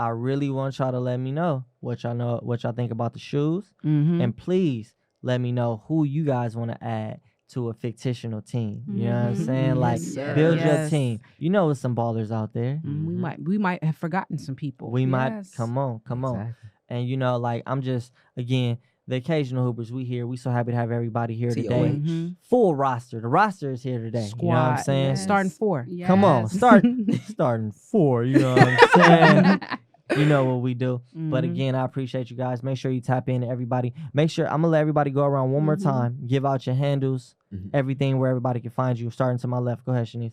really want y'all to let me know what y'all think about the shoes. Mm-hmm. And please let me know who you guys want to add to a fictional team. You know what I'm Mhm. saying? Like, Yes, sir. build your Yes. team. You know, there's some ballers out there. We might have forgotten some people. We might Yes. come on. Exactly. And you know, like I'm just again the Occasional Hoopers. We here. We so happy to have everybody here today. TOH. Mhm. Full roster. The roster is here today. You know what I'm Squad. saying? Yes. Starting 4. Come on, Yes. starting 4. You know what I'm saying? You know what we do. But Mhm. again, I appreciate you guys. Make sure you tap in to everybody. Make sure I'm gonna let everybody go around one more Mhm. time. Give out your handles, Mhm. everything where everybody can find you. Starting to my left. Go ahead, Shanice.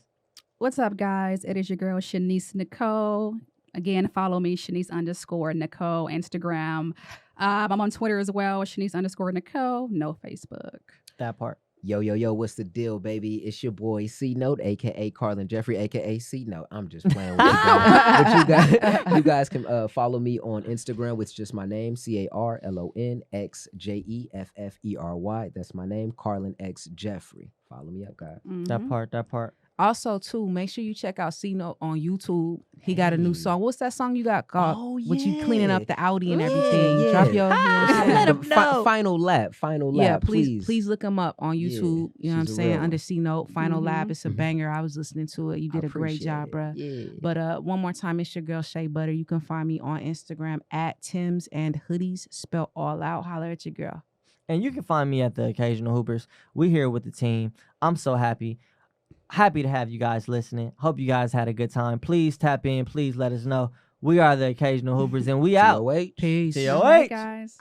What's up, guys? It is your girl, Shanice Nicole. Again, follow me, Shanice_Nicole, Instagram. I'm on Twitter as well, Shanice_Nicole. No Facebook. That part. Yo, what's the deal, baby? It's your boy C Note, aka Carlin Jeffrey, aka C Note. I'm just playing with you guys. But you guys can follow me on Instagram with just my name, CarlonXJefffery. That's my name, Carlin X Jeffrey. Follow me up, guys. That Mhm. part. Also, too, make sure you check out C-Note on YouTube. He got a new Hey. song. What's that song you got called? Oh, With you cleaning up yeah. the Audi and Yeah, everything. yeah. Drop your, you know what I'm saying? Let The him know. Final lap, Yeah, please. please look him up on Yeah, YouTube. You know what I'm she's a saying? real Under one. C-Note, Final Lab. Mhm. It's a Mhm. banger. I was listening to it. You did a great job, bruh. Yeah. But one more time, it's your girl Shea Butter. You can find me on Instagram at Tim's and Hoodies, spelled all out. Holler at your girl. And you can find me at the Occasional Hoopers. We here with the team. I'm so happy. Happy to have you guys listening. Hope you guys had a good time. Please tap in. Please let us know. We are the Occasional Hoopers, and we out. TOH. Peace. See ya. All right, guys.